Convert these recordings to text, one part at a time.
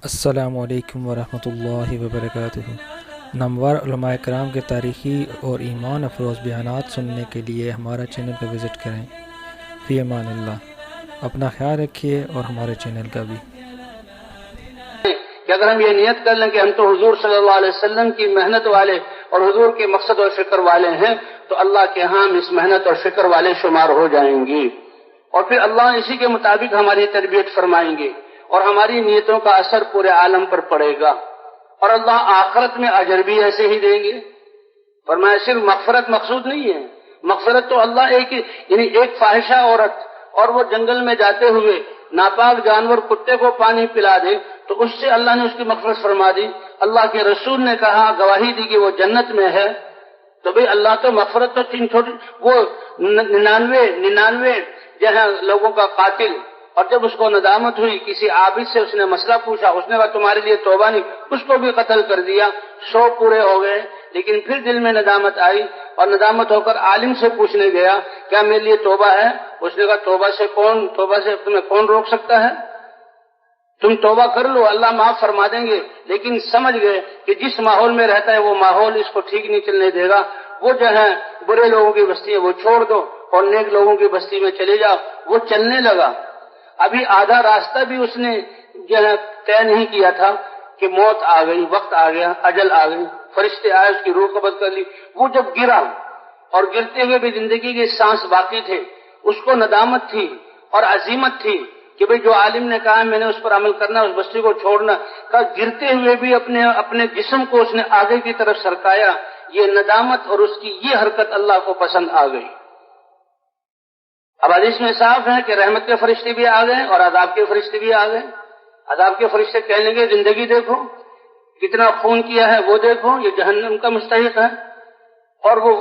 السلام علیکم ورحمۃ اللہ وبرکاتہ۔ نامور علماء کرام کے تاریخی اور ایمان افروز بیانات سننے کے لیے ہمارا چینل کو وزٹ کریں۔ فی امان اللہ۔ اپنا خیال رکھیے اور ہمارے چینل کا بھی۔ کہ اگر ہم یہ نیت کر لیں کہ ہم تو حضور صلی اللہ علیہ وسلم کی محنت والے اور حضور کے مقصد اور فکر والے ہیں، تو اللہ کے ہاں ہم اس محنت اور فکر والے شمار ہو جائیں گے، اور پھر اللہ اسی کے مطابق ہماری تربیت فرمائیں گے اور ہماری نیتوں کا اثر پورے عالم پر پڑے گا، اور اللہ آخرت میں اجر بھی ایسے ہی دیں گے۔ فرمایا صرف مغفرت مقصود نہیں ہے، مغفرت تو اللہ ایک فاحشہ عورت اور وہ جنگل میں جاتے ہوئے ناپاک جانور کتے کو پانی پلا دے تو اس سے اللہ نے اس کی مغفرت فرما دی۔ اللہ کے رسول نے کہا، گواہی دی کہ وہ جنت میں ہے، تو بھئی اللہ تو مغفرت تو وہ 99 جہاں لوگوں کا قاتل، اور جب اس کو ندامت ہوئی، کسی عابد سے اس نے مسئلہ پوچھا، اس نے کہا تمہارے لیے توبہ نہیں، اس کو بھی قتل کر دیا، 100 پورے ہو گئے، لیکن پھر دل میں ندامت آئی اور ندامت ہو کر عالم سے پوچھنے گیا کیا میرے لیے توبہ ہے؟ اس نے کہا توبہ سے تمہیں کون روک سکتا ہے؟ تم توبہ کر لو، اللہ معاف فرما دیں گے۔ لیکن سمجھ گئے کہ جس ماحول میں رہتا ہے وہ ماحول اس کو ٹھیک نہیں چلنے دے گا، وہ جو ہے برے لوگوں کی بستی ہے وہ چھوڑ دو اور نیک لوگوں کی بستی میں چلے جاؤ۔ وہ چلنے لگا، ابھی آدھا راستہ بھی اس نے جو ہے طے نہیں کیا تھا کہ موت آ گئی، وقت آ گیا، اجل آ گئی، فرشتے آئے، اس کی روح قبض کر لی۔ وہ جب گرا اور گرتے ہوئے بھی زندگی کے سانس باقی تھے، اس کو ندامت تھی اور عزیمت تھی کہ بھئی جو عالم نے کہا میں نے اس پر عمل کرنا، اس بستی کو چھوڑنا، کہ گرتے ہوئے بھی اپنے جسم کو اس نے آگے کی طرف سرکایا۔ یہ ندامت اور اس کی یہ حرکت اللہ کو پسند آ گئی۔ اب حدیث میں صاف ہے کہ رحمت کے فرشتے بھی آ گئے اور عذاب کے فرشتے بھی آ گئے۔ عذاب کے فرشتے کہنے لگے زندگی دیکھو کتنا خون کیا ہے، وہ دیکھو یہ جہنم کا مستحق ہے، اور وہ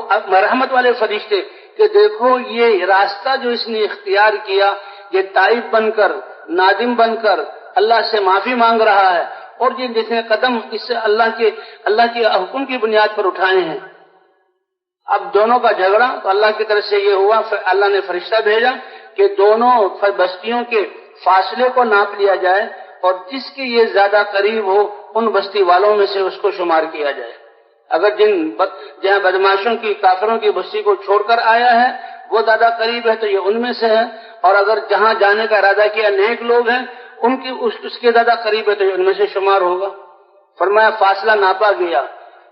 رحمت والے فرشتے کہ دیکھو یہ راستہ جو اس نے اختیار کیا، یہ تائب بن کر، نادم بن کر اللہ سے معافی مانگ رہا ہے، اور یہ جتنے قدم اس سے اللہ کے حکم کی بنیاد پر اٹھائے ہیں۔ اب دونوں کا جھگڑا تو اللہ کی طرف سے یہ ہوا، اللہ نے فرشتہ بھیجا کہ دونوں بستیوں کے فاصلے کو ناپ لیا جائے اور جس کے یہ زیادہ قریب ہو ان بستی والوں میں سے اس کو شمار کیا جائے۔ اگر جہاں بدماشوں کی، کافروں کی بستی کو چھوڑ کر آیا ہے وہ زیادہ قریب ہے تو یہ ان میں سے ہے، اور اگر جہاں جانے کا ارادہ کیا نیک لوگ ہیں اس کے زیادہ قریب ہے تو یہ ان میں سے شمار ہوگا۔ فرمایا فاصلہ ناپا گیا،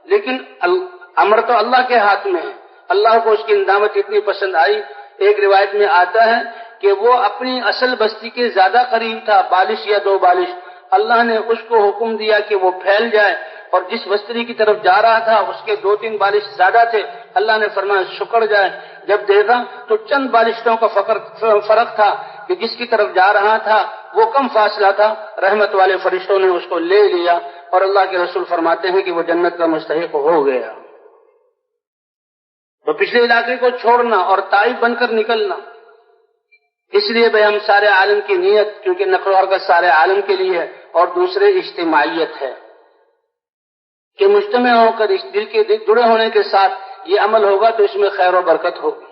لیکن امر تو اللہ کے ہاتھ میں ہے۔ اللہ کو اس کی ندامت اتنی پسند آئی، ایک روایت میں آتا ہے کہ وہ اپنی اصل بستی کے زیادہ قریب تھا، بالش یا 2 بالش، اللہ نے اس کو حکم دیا کہ وہ پھیل جائے، اور جس بستی کی طرف جا رہا تھا اس کے 2-3 بالش زیادہ تھے، اللہ نے فرمایا سکڑ جائے۔ جب دیکھا تو چند بالشوں کا فرق تھا کہ جس کی طرف جا رہا تھا وہ کم فاصلہ تھا، رحمت والے فرشتوں نے اس کو لے لیا، اور اللہ کے رسول فرماتے ہیں کہ وہ جنت کا مستحق ہو گیا۔ تو پچھلے علاقے کو چھوڑنا اور تائب بن کر نکلنا، اس لیے بھئی ہم سارے عالم کی نیت، کیونکہ نقل و حرکت سارے عالم کے لیے ہے، اور دوسرے اجتماعیت ہے کہ مجتمع ہو کر اس دل کے جڑے ہونے کے ساتھ یہ عمل ہوگا تو اس میں خیر و برکت ہوگی۔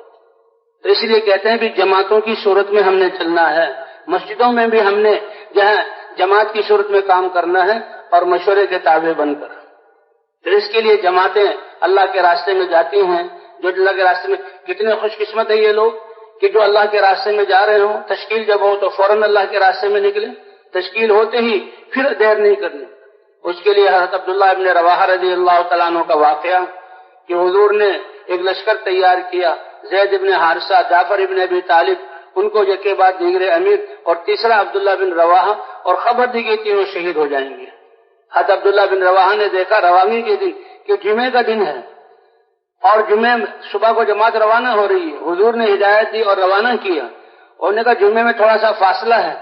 تو اس لیے کہتے ہیں بھی جماعتوں کی صورت میں ہم نے چلنا ہے، مسجدوں میں بھی ہم نے جہاں جماعت کی صورت میں کام کرنا ہے اور مشورے کے تابع بن کر۔ تو اس کے لیے جماعتیں اللہ کے راستے میں جاتی ہیں، جو اللہ کے راستے میں، کتنے خوش قسمت ہے یہ لوگ کہ جو اللہ کے راستے میں جا رہے ہوں، تشکیل جب ہو تو فوراً اللہ کے راستے میں نکلے، تشکیل ہوتے ہی پھر دیر نہیں کرنی۔ اس کے لیے حضرت عبداللہ ابن رواحہ رضی اللہ تعالیٰ عنہ کا واقعہ کہ حضور نے ایک لشکر تیار کیا، زید ابن حارثہ، جعفر ابن ابی طالب، ان کو یکے بعد دیگر امیر، اور تیسرا عبداللہ بن رواحہ، اور خبر دی کہ تینوں شہید ہو جائیں گے۔ حضرت عبداللہ بن رواحہ نے دیکھا روانگی کے دن کہ جمعے کا دن ہے اور جمعے صبح کو جماعت روانہ ہو رہی ہے، حضور نے ہدایت دی اور روانہ کیا، انہوں نے کہا جمعے میں تھوڑا سا فاصلہ ہے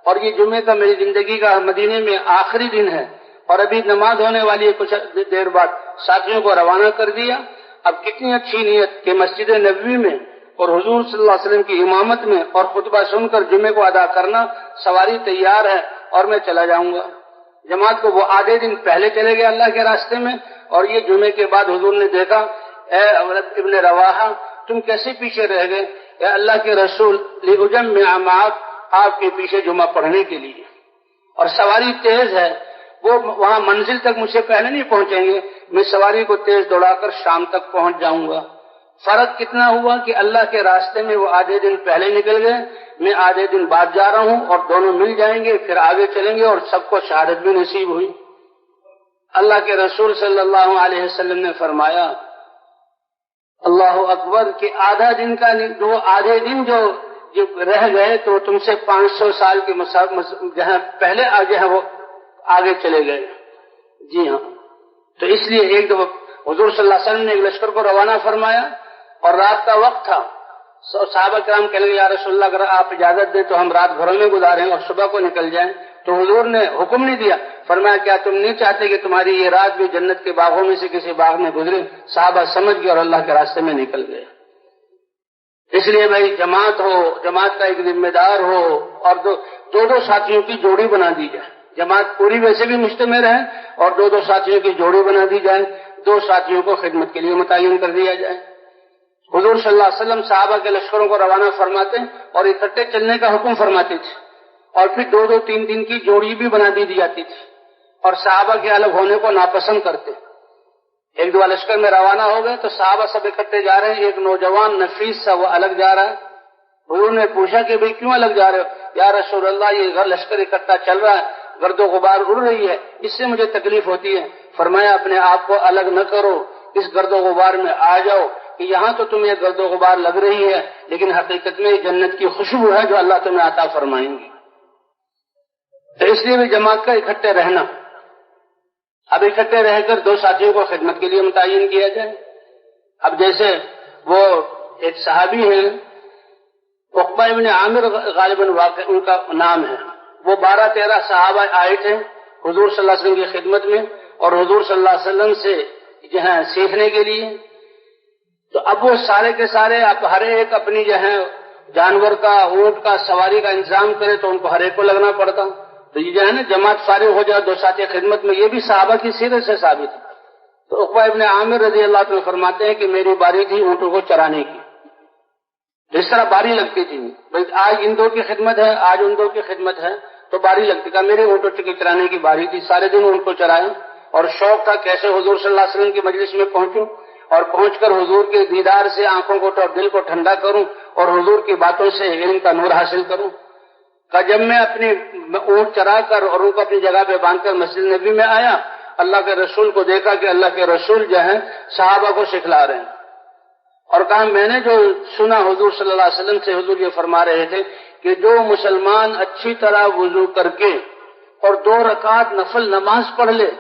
اور یہ جمعے کا میری زندگی کا مدینے میں آخری دن ہے اور ابھی نماز ہونے والی ہے، کچھ دیر بعد ساتھیوں کو روانہ کر دیا۔ اب کتنی اچھی نیت کہ مسجد نبوی میں اور حضور صلی اللہ علیہ وسلم کی امامت میں اور خطبہ سن کر جمعے کو ادا کرنا، سواری تیار ہے اور میں چلا جاؤں گا۔ جماعت کو وہ آدھے دن پہلے چلے گئے اللہ کے راستے میں، اور یہ جمعے کے بعد حضور نے دیکھا اے ابن رواحہ تم کیسے پیچھے رہ گئے؟ اے اللہ کے رسول لِأُجَمِّعَ مَعَكَ، آپ کے پیچھے جمعہ پڑھنے کے لیے، اور سواری تیز ہے، وہ وہاں منزل تک مجھ سے پہلے نہیں پہنچیں گے، میں سواری کو تیز دوڑا کر شام تک پہنچ جاؤں گا۔ فرق کتنا ہوا کہ اللہ کے راستے میں وہ آدھے دن پہلے نکل گئے، میں آدھے دن بعد جا رہا ہوں، اور دونوں مل جائیں گے، پھر آگے چلیں گے اور سب کو شہادت بھی نصیب ہوئی۔ اللہ کے رسول صلی اللہ علیہ وسلم نے فرمایا اللہ اکبر کہ آدھا دن کا وہ آدھے دن جو رہ گئے تو تم سے 500 سال کے جہاں پہلے آگے ہیں وہ آگے چلے گئے۔ جی ہاں، تو اس لیے ایک دفعہ حضور صلی اللہ علیہ وسلم نے ایک لشکر کو روانہ فرمایا اور رات کا وقت تھا، صحابہ کرام کہنے لگے یا رسول اللہ اگر آپ اجازت دیں تو ہم رات گھروں میں گزاریں اور صبح کو نکل جائیں، تو حضور نے حکم نہیں دیا، فرمایا کیا تم نہیں چاہتے کہ تمہاری یہ رات بھی جنت کے باغوں میں سے کسی باغ میں گزرے؟ صحابہ سمجھ گئے اور اللہ کے راستے میں نکل گئے۔ اس لیے بھائی جماعت ہو، جماعت کا ایک ذمہ دار ہو، اور دو ساتھیوں کی جوڑی بنا دی جائے۔ جماعت پوری ویسے بھی مجتمع رہے اور دو ساتھیوں کی جوڑی بنا دی جائے، 2 ساتھیوں کو خدمت کے لیے متعین کر دیا جائے۔ حضور صلی اللہ علیہ وسلم صحابہ کے لشکروں کو روانہ فرماتے اور اکٹھے چلنے کا حکم فرماتے تھے، اور پھر 2-3 دن کی جوڑی بھی بنا دی جاتی تھی، اور صحابہ کے الگ ہونے کو ناپسند کرتے۔ ایک دو لشکر میں روانہ ہو گئے تو صحابہ سب اکٹھے جا رہے ہیں، ایک نوجوان نفیس سا وہ الگ جا رہا ہے۔ حضور نے پوچھا کہ بھئی کیوں الگ جا رہے ہو؟ یا رسول اللہ یہ لشکر اکٹھا چل رہا ہے، گرد و غبار اڑ رہی ہے، اس سے مجھے تکلیف ہوتی ہے۔ فرمایا اپنے آپ کو الگ نہ کرو، اس گرد و غبار میں آ جاؤ کہ یہاں تو تمہیں گرد و غبار لگ رہی ہے لیکن حقیقت میں جنت کی خوشبو ہے جو اللہ تمہیں عطا فرمائیں گی۔ تو اس لیے بھی جماعت کا اکٹھے رہنا۔ اب اکٹھے رہ کر 2 ساتھیوں کو خدمت کے لیے متعین کیا جائے۔ اب جیسے وہ ایک صحابی ہیں عقبہ ابن عامر غالباً واقع ان کا نام ہے، وہ 12-13 صحابہ آئے تھے حضور صلی اللہ علیہ وسلم کی خدمت میں اور حضور صلی اللہ علیہ وسلم سے جو ہے سیکھنے کے لیے۔ تو اب وہ سارے کے سارے اب ہر ایک اپنی جو ہے جانور کا، اونٹ کا سواری کا انتظام کرے تو ان کو ہر ایک کو لگنا پڑتا، تو یہ جو ہے نا جماعت فارغ ہو جائے 2 ساتھی خدمت میں، یہ بھی صحابہ کی سیرت سے ثابت ہے۔ تو عقبہ ابن عامر رضی اللہ عنہ فرماتے ہیں کہ میری باری تھی اونٹوں کو چرانے کی، اس طرح باری لگتی تھی، بھائی آج ان 2 کی خدمت ہے، آج ان 2 کی خدمت ہے تو باری لگتی تھی۔ میرے اونٹوں کے چرانے کی باری تھی، سارے دن ان کو چرائے اور شوق تھا کیسے حضور صلی اللہ علیہ وسلم کی مجلس میں پہنچوں اور پہنچ کر حضور کے دیدار سے آنکھوں کو اور دل کو ٹھنڈا کروں اور حضور کی باتوں سے علم کا نور حاصل کروں۔ کہ جب میں اپنی اونٹ چرا کر اور ان کو اپنی جگہ پہ باندھ کر مسجد نبی میں آیا، اللہ کے رسول کو دیکھا کہ اللہ کے رسول جو ہیں صحابہ کو سکھلا رہے ہیں، اور کہا میں نے جو سنا حضور صلی اللہ علیہ وسلم سے، حضور یہ فرما رہے تھے کہ جو مسلمان اچھی طرح وضو کر کے اور 2 رکعت نفل نماز پڑھ لے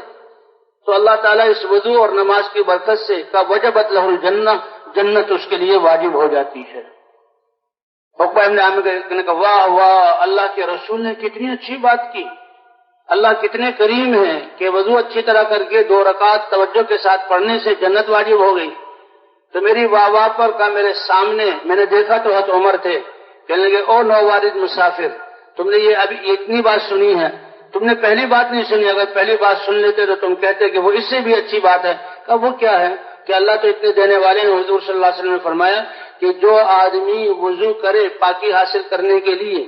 تو اللہ تعالیٰ اس وضو اور نماز کی برکت سے کا وجبت لہ الجنہ، جنت اس کے لیے واجب ہو جاتی ہے۔ عقبہ ابن عامر نے کہا واہ واہ، اللہ کے رسول نے کتنی اچھی بات کی، اللہ کتنے کریم ہیں کہ وضو اچھی طرح کر کے 2 رکعت توجہ کے ساتھ پڑھنے سے جنت واجب ہو گئی۔ تو میری واہ واہ پر کا میرے سامنے میں نے دیکھا تو حضرت عمر تھے، کہنے لگے او نووارد مسافر، تم نے یہ ابھی اتنی بات سنی ہے، تم نے پہلی بات نہیں سنی، اگر پہلی بات سن لیتے تو تم کہتے کہ وہ اس سے بھی اچھی بات ہے۔ کہا وہ کیا ہے؟ کہ اللہ تو اتنے دینے والے ہیں۔ حضور صلی اللہ علیہ وسلم نے فرمایا کہ جو آدمی وضو کرے پاکی حاصل کرنے کے لیے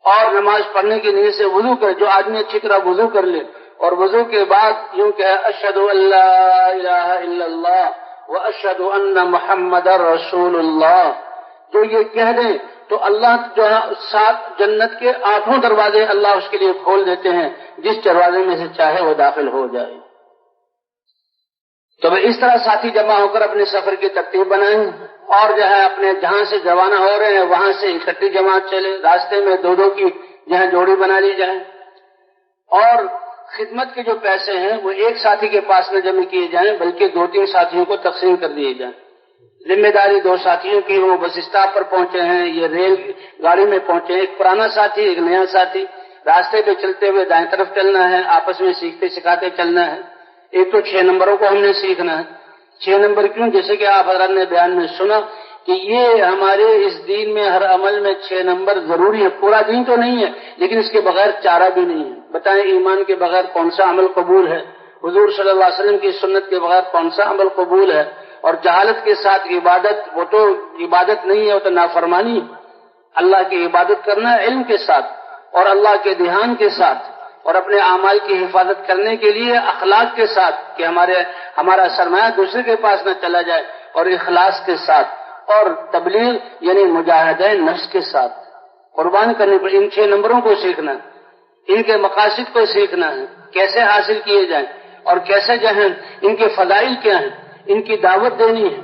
اور نماز پڑھنے کی نیت سے وضو کرے، جو آدمی اچھی طرح وضو کر لے اور وضو کے بعد یوں کہ اشہد ان لا الہ الا اللہ واشہد ان محمد رسول اللہ، جو یہ کہہ دیں تو اللہ جو ہے 7 جنت کے 8 دروازے اللہ اس کے لیے کھول دیتے ہیں، جس دروازے میں سے چاہے وہ داخل ہو جائے۔ تو اس طرح ساتھی جمع ہو کر اپنے سفر کی ترتیب بنائیں اور جو ہے اپنے جہاں سے روانہ ہو رہے ہیں وہاں سے اکٹھی جماعت چلے، راستے میں 2 کی جو ہے جوڑی بنا لی جائے، اور خدمت کے جو پیسے ہیں وہ ایک ساتھی کے پاس نہ جمع کیے جائیں بلکہ 2-3 ساتھیوں کو تقسیم کر دیے جائیں۔ ذمہ داری 2 ساتھیوں کی، وہ بس اسٹاپ پر پہنچے ہیں، یہ ریل گاڑی میں پہنچے ہیں، ایک پرانا ساتھی ایک نیا ساتھی، راستے پہ چلتے ہوئے دائیں طرف چلنا ہے، آپس میں سیکھتے سکھاتے چلنا ہے۔ ایک تو 6 نمبروں کو ہم نے سیکھنا ہے۔ 6 نمبر کیوں؟ جیسے کہ آپ حضرات نے بیان میں سنا کہ یہ ہمارے اس دین میں ہر عمل میں 6 نمبر ضروری ہے۔ پورا دین تو نہیں ہے لیکن اس کے بغیر چارہ بھی نہیں ہے۔ بتائیں ایمان کے بغیر کون سا عمل قبول ہے؟ حضور صلی اللہ علیہ وسلم کی سنت کے بغیر کون سا عمل قبول ہے؟ اور جہالت کے ساتھ عبادت، وہ تو عبادت نہیں ہے، وہ تو نافرمانی ہے۔ اللہ کی عبادت کرنا علم کے ساتھ اور اللہ کے دھیان کے ساتھ اور اپنے اعمال کی حفاظت کرنے کے لیے اخلاق کے ساتھ کہ ہمارا سرمایہ دوسرے کے پاس نہ چلا جائے، اور اخلاص کے ساتھ، اور تبلیغ یعنی مجاہدہ نفس کے ساتھ قربان کرنے پر ان 6 نمبروں کو سیکھنا ہے، ان کے مقاصد کو سیکھنا ہے، کیسے حاصل کیے جائیں اور کیسے جو ہیں ان کے فضائل کیا ہیں، ان کی دعوت دینی ہے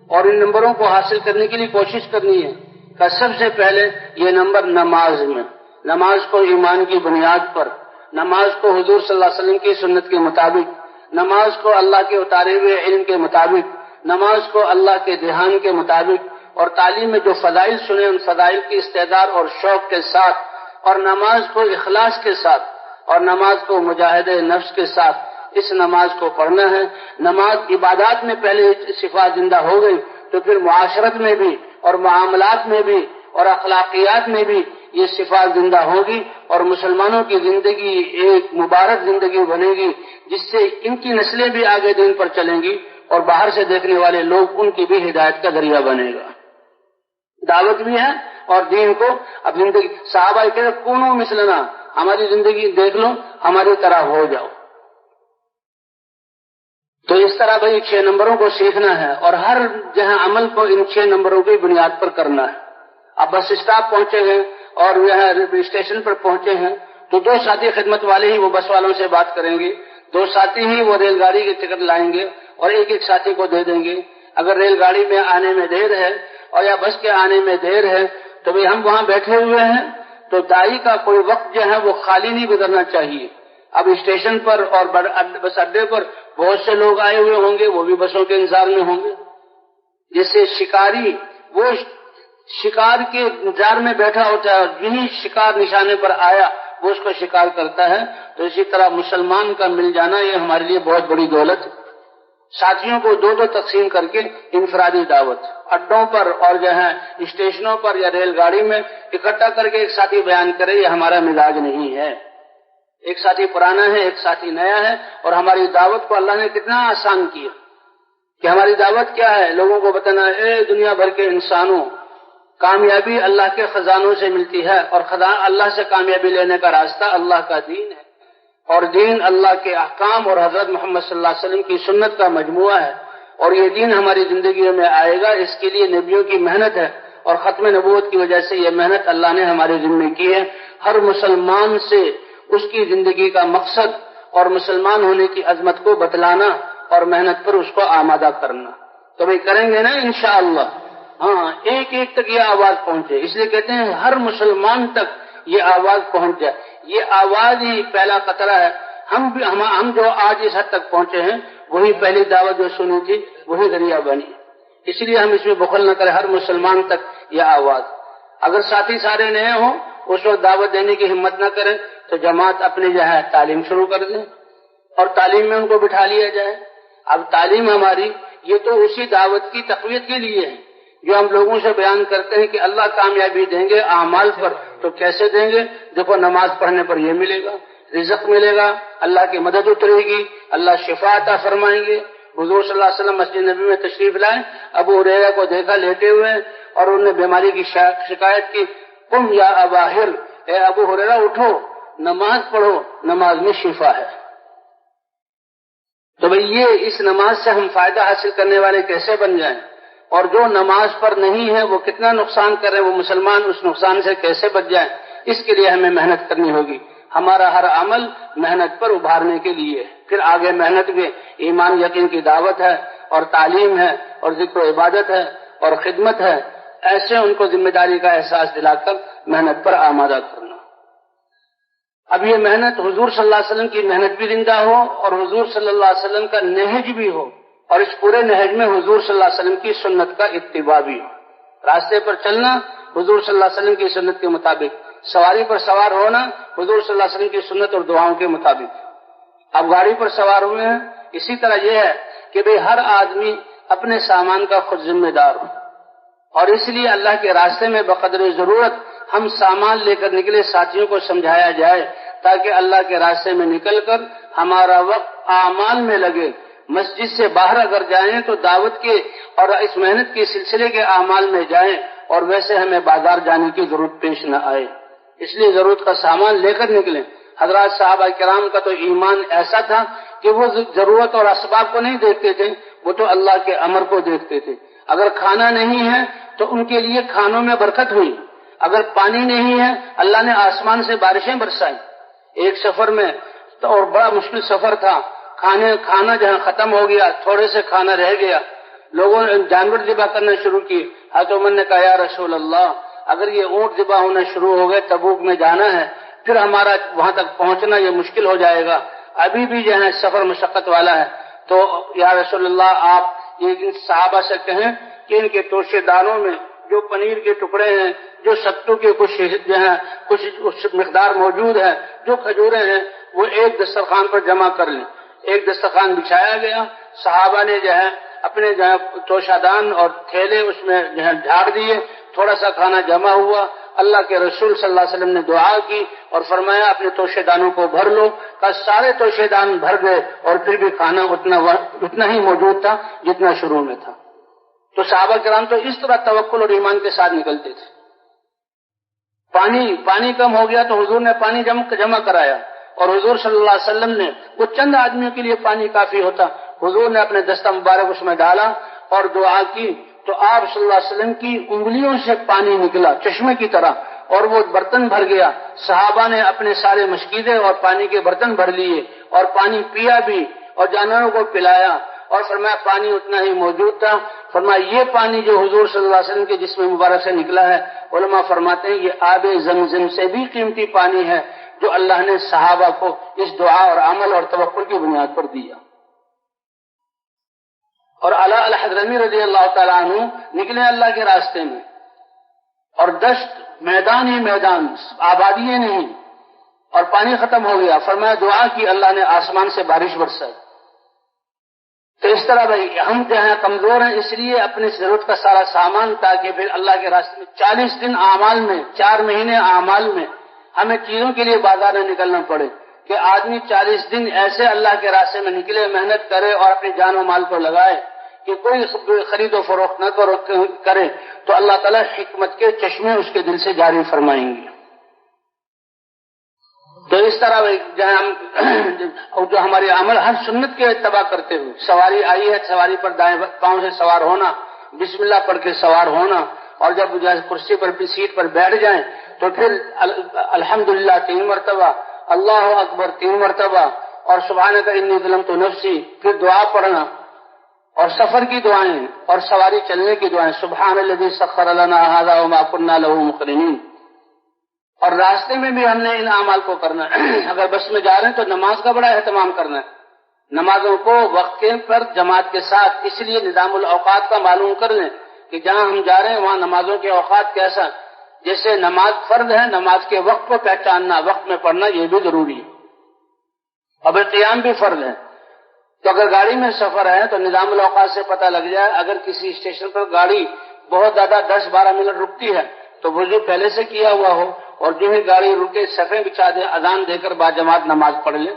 اور ان نمبروں کو حاصل کرنے کے لیے کوشش کرنی ہے۔ کہ سب سے پہلے یہ نمبر نماز میں، نماز کو ایمان کی بنیاد پر، نماز کو حضور صلی اللہ علیہ وسلم کی سنت کے مطابق، نماز کو اللہ کے اتارے ہوئے علم کے مطابق، نماز کو اللہ کے دھیان کے مطابق، اور تعلیم میں جو فضائل سنے ان فضائل کی استعداد اور شوق کے ساتھ، اور نماز کو اخلاص کے ساتھ، اور نماز کو مجاہدہ نفس کے ساتھ اس نماز کو پڑھنا ہے۔ نماز عبادات میں پہلے صفات زندہ ہو گئی تو پھر معاشرت میں بھی اور معاملات میں بھی اور اخلاقیات میں بھی یہ صفات زندہ ہوگی، اور مسلمانوں کی زندگی ایک مبارک زندگی بنے گی، جس سے ان کی نسلیں بھی آگے دین پر چلیں گی اور باہر سے دیکھنے والے لوگ ان کی بھی ہدایت کا ذریعہ بنے گا۔ دعوت بھی ہے اور دین کو اب زندگی، صحابہ کہتے کونوا مثلنا، ہماری زندگی دیکھ لو، ہماری طرح ہو جاؤ۔ تو اس طرح بھائی 6 نمبروں کو سیکھنا ہے اور ہر جہاں عمل کو ان 6 نمبروں کی بنیاد پر کرنا ہے۔ اب بس اسٹاپ پہنچے ہیں اور یہاں اسٹیشن پر پہنچے ہیں تو 2 ساتھی خدمت والے ہی وہ بس والوں سے بات کریں گے، 2 ساتھی ہی وہ ریل گاڑی کی ٹکٹ لائیں گے اور ایک ساتھی کو دے دیں گے۔ اگر ریل گاڑی میں آنے میں دیر ہے اور یا بس کے آنے میں دیر ہے تو بھئی ہم وہاں بیٹھے ہوئے ہیں تو دائی کا کوئی وقت جو ہے وہ خالی نہیں گزرنا چاہیے۔ اب اسٹیشن پر اور بس اڈے پر بہت سے لوگ آئے ہوئے ہوں گے، وہ بھی بسوں کے انتظار میں ہوں گے۔ جیسے شکاری وہ شکار کے انتظار میں بیٹھا ہوتا ہے اور یہی شکار نشانے پر آیا وہ اس کو شکار کرتا ہے، تو اسی طرح مسلمان کا مل جانا یہ ہمارے لیے بہت بڑی دولت ہے۔ ساتھیوں کو 2 تقسیم کر کے انفرادی دعوت اڈوں پر اور جو ہے اسٹیشنوں پر یا ریل گاڑی میں اکٹھا کر کے ایک ساتھی بیان کرے، یہ ہمارا مزاج نہیں ہے۔ ایک ساتھی پرانا ہے، ایک ساتھی نیا ہے، اور ہماری دعوت کو اللہ نے کتنا آسان کیا کہ ہماری دعوت کیا ہے، لوگوں کو بتانا اے دنیا بھر کے انسانوں، کامیابی اللہ کے خزانوں سے ملتی ہے اور اللہ سے کامیابی لینے کا راستہ اللہ کا دین ہے، اور دین اللہ کے احکام اور حضرت محمد صلی اللہ علیہ وسلم کی سنت کا مجموعہ ہے، اور یہ دین ہماری زندگیوں میں آئے گا۔ اس کے لیے نبیوں کی محنت ہے اور ختم نبوت کی وجہ سے یہ محنت اللہ نے ہمارے ذمہ کی ہے۔ ہر مسلمان سے اس کی زندگی کا مقصد اور مسلمان ہونے کی عظمت کو بتلانا اور محنت پر اس کو آمادہ کرنا۔ تو بھئی کریں گے نا انشاءاللہ؟ ہاں، ایک ایک تک یہ آواز پہنچے، اس لیے کہتے ہیں ہر مسلمان تک یہ آواز پہنچ جائے۔ یہ آواز ہی پہلا قطرہ ہے۔ ہم جو آج اس حد تک پہنچے ہیں وہی پہلی دعوت جو سنی تھی وہی ذریعہ بنی، اس لیے ہم اس میں بخل نہ کریں، ہر مسلمان تک یہ آواز۔ اگر ساتھی سارے نئے ہوں اس وقت دعوت دینے کی ہمت نہ کریں تو جماعت اپنی جو ہے تعلیم شروع کر دیں اور تعلیم میں ان کو بٹھا لیا جائے۔ اب تعلیم ہماری یہ تو اسی دعوت کی تقویت کے لیے ہے جو ہم لوگوں سے بیان کرتے ہیں کہ اللہ کامیابی دیں گے اعمال پر، تو کیسے دیں گے؟ دیکھو نماز پڑھنے پر یہ ملے گا، رزق ملے گا، اللہ کی مدد اترے گی، اللہ شفا عطا فرمائیں گے۔ حضور صلی اللہ علیہ وسلم مسجد نبی میں تشریف لائے، ابو ہریرہ کو دیکھا لیٹے ہوئے اور انہوں نے بیماری کی شکایت کی، قم یا ابا ہر، اے ابو ہریرہ اٹھو، نماز پڑھو، نماز میں شفا ہے۔ تو بھئی یہ اس نماز سے ہم فائدہ حاصل کرنے والے کیسے بن جائیں، اور جو نماز پر نہیں ہے وہ کتنا نقصان کر رہے ہیں، وہ مسلمان اس نقصان سے کیسے بچ جائیں، اس کے لیے ہمیں محنت کرنی ہوگی۔ ہمارا ہر عمل محنت پر ابھارنے کے لیے، پھر آگے محنت میں ایمان یقین کی دعوت ہے اور تعلیم ہے اور ذکر و عبادت ہے اور خدمت ہے، ایسے ان کو ذمہ داری کا احساس دلا کر محنت پر آمادہ کرنا۔ اب یہ محنت حضور صلی اللہ علیہ وسلم کی محنت بھی زندہ ہو اور حضور صلی اللہ علیہ وسلم کا نہج بھی ہو، اور اس پورے نہج میں حضور صلی اللہ علیہ وسلم کی سنت کا اتباع بھی ہو۔ راستے پر چلنا حضور صلی اللہ علیہ وسلم کی سنت کے مطابق، سواری پر سوار ہونا حضور صلی اللہ علیہ وسلم کی سنت اور دعاؤں کے مطابق۔ اب گاڑی پر سوار ہوئے ہیں، اسی طرح یہ ہے کہ بھئی ہر آدمی اپنے سامان کا خود ذمہ دار ہو، اور اس لیے اللہ کے راستے میں بقدر ضرورت ہم سامان لے کر نکلے، ساتھیوں کو سمجھایا جائے تاکہ اللہ کے راستے میں نکل کر ہمارا وقت اعمال میں لگے۔ مسجد سے باہر اگر جائیں تو دعوت کے اور اس محنت کے سلسلے کے اعمال میں جائیں، اور ویسے ہمیں بازار جانے کی ضرورت پیش نہ آئے۔ اس لیے ضرورت کا سامان لے کر نکلیں، حضرات صحابہ کرام کا تو ایمان ایسا تھا کہ وہ ضرورت اور اسباب کو نہیں دیکھتے تھے، وہ تو اللہ کے امر کو دیکھتے تھے۔ اگر کھانا نہیں ہے تو ان کے لیے کھانوں میں برکت ہوئی، اگر پانی نہیں ہے اللہ نے آسمان سے بارشیں برسائی۔ ایک سفر میں تو اور بڑا مشکل سفر تھا، کھانا جہاں ختم ہو گیا، تھوڑے سے کھانا رہ گیا، لوگوں نے جانور ذبح کرنا شروع کی۔ حضرت عمر نے کہا یا رسول اللہ اگر یہ اونٹ ذبح ہونا شروع ہو گئے، تبوک میں جانا ہے، پھر ہمارا وہاں تک پہنچنا یہ مشکل ہو جائے گا، ابھی بھی جو ہے سفر مشقت والا ہے، تو یا رسول اللہ آپ یہ صحابہ سے کہیں کہ ان کے توشے دانوں میں جو پنیر کے ٹکڑے ہیں، جو ستو کے کچھ جو ہیں کچھ مقدار موجود ہے، جو کھجوریں ہیں، وہ ایک دسترخوان پر جمع کر لیں۔ ایک دسترخوان بچھایا گیا، صحابہ نے جو ہے اپنے جو ہے توشادان اور تھیلے اس میں جو ہے ڈھاڑ دیے، تھوڑا سا کھانا جمع ہوا، اللہ کے رسول صلی اللہ علیہ وسلم نے دعا کی اور فرمایا اپنے توشے دانوں کو بھر لو، کا سارے توشے دان بھر گئے اور پھر بھی کھانا اتنا ہی موجود تھا جتنا شروع میں تھا۔ تو صحابہ کرام تو اس طرح توکل اور ایمان کے ساتھ نکلتے تھے۔ پانی کم ہو گیا تو حضور نے پانی جمع کرایا، اور حضور صلی اللہ علیہ وسلم نے وہ چند آدمیوں کے لیے پانی کافی ہوتا، حضور نے اپنے دستہ مبارک اس میں ڈالا اور دعا کی، تو آپ صلی اللہ علیہ وسلم کی انگلیوں سے پانی نکلا چشمے کی طرح، اور وہ برتن بھر گیا۔ صحابہ نے اپنے سارے مشکیزیں اور پانی کے برتن بھر لیے اور پانی پیا بھی اور جانوروں کو پلایا، اور فرمایا پانی اتنا ہی موجود تھا۔ فرمایا یہ پانی جو حضور صلی اللہ علیہ وسلم کے جسم مبارک سے نکلا ہے، علماء فرماتے ہیں یہ آب زمزم سے بھی قیمتی پانی ہے جو اللہ نے صحابہ کو اس دعا اور عمل اور توکل کی بنیاد پر دیا۔ اور علی الحضرمی رضی اللہ تعالیٰ عنہ نکلے اللہ کے راستے میں، اور دشت میدان ہی میدان، آبادیاں نہیں، اور پانی ختم ہو گیا، فرمایا دعا کی، اللہ نے آسمان سے بارش برسائی۔ تو اس طرح بھائی ہم جو ہیں کمزور ہیں، اس لیے اپنی ضرورت کا سارا سامان، تاکہ پھر اللہ کے راستے میں 40 دن اعمال میں، 4 مہینے اعمال میں ہمیں چیزوں کے لیے بازار میں نکلنا پڑے، کہ آدمی 40 دن ایسے اللہ کے راستے میں نکلے، محنت کرے اور اپنی جان و مال کو لگائے کہ کوئی خرید و فروخت نہ کرے، تو اللہ تعالیٰ حکمت کے چشمے اس کے دل سے جاری فرمائیں گے۔ تو اس طرح جو ہمارے عمل ہر سنت کے اتباع کرتے ہوئے، سواری آئی ہے، سواری پر دائیں پاؤں سے سوار ہونا، بسم اللہ پڑھ کے سوار ہونا، اور جب کرسی پر بھی سیٹ پر بیٹھ جائیں تو پھر الحمدللہ 3 مرتبہ، اللہ اکبر 3 مرتبہ، اور سبحانک انی ظلمت نفسی، پھر دعا پڑھنا، اور سفر کی دعائیں اور سواری چلنے کی دعائیں، سبحان الذی سخر لنا ھذا وما كنا له مقرنین۔ اور راستے میں بھی ہم نے ان اعمال کو کرنا ہے۔ اگر بس میں جا رہے ہیں تو نماز کا بڑا اہتمام کرنا ہے، نمازوں کو وقت پر جماعت کے ساتھ، اس لیے نظام الاوقات کا معلوم کر لیں کہ جہاں ہم جا رہے ہیں وہاں نمازوں کے اوقات کیسا، جیسے نماز فرض ہے، نماز کے وقت کو پہچاننا، وقت میں پڑھنا یہ بھی ضروری ہے، اب قیام بھی فرض ہے۔ تو اگر گاڑی میں سفر ہے تو نظام الاوقات سے پتہ لگ جائے، اگر کسی اسٹیشن پر گاڑی بہت زیادہ 10-12 منٹ رکتی ہے تو وضو پہلے سے کیا ہوا ہو، اور جو ہی گاڑی رکے صفیں بچھا دیں، اذان دے کر باجماعت نماز پڑھ لیں،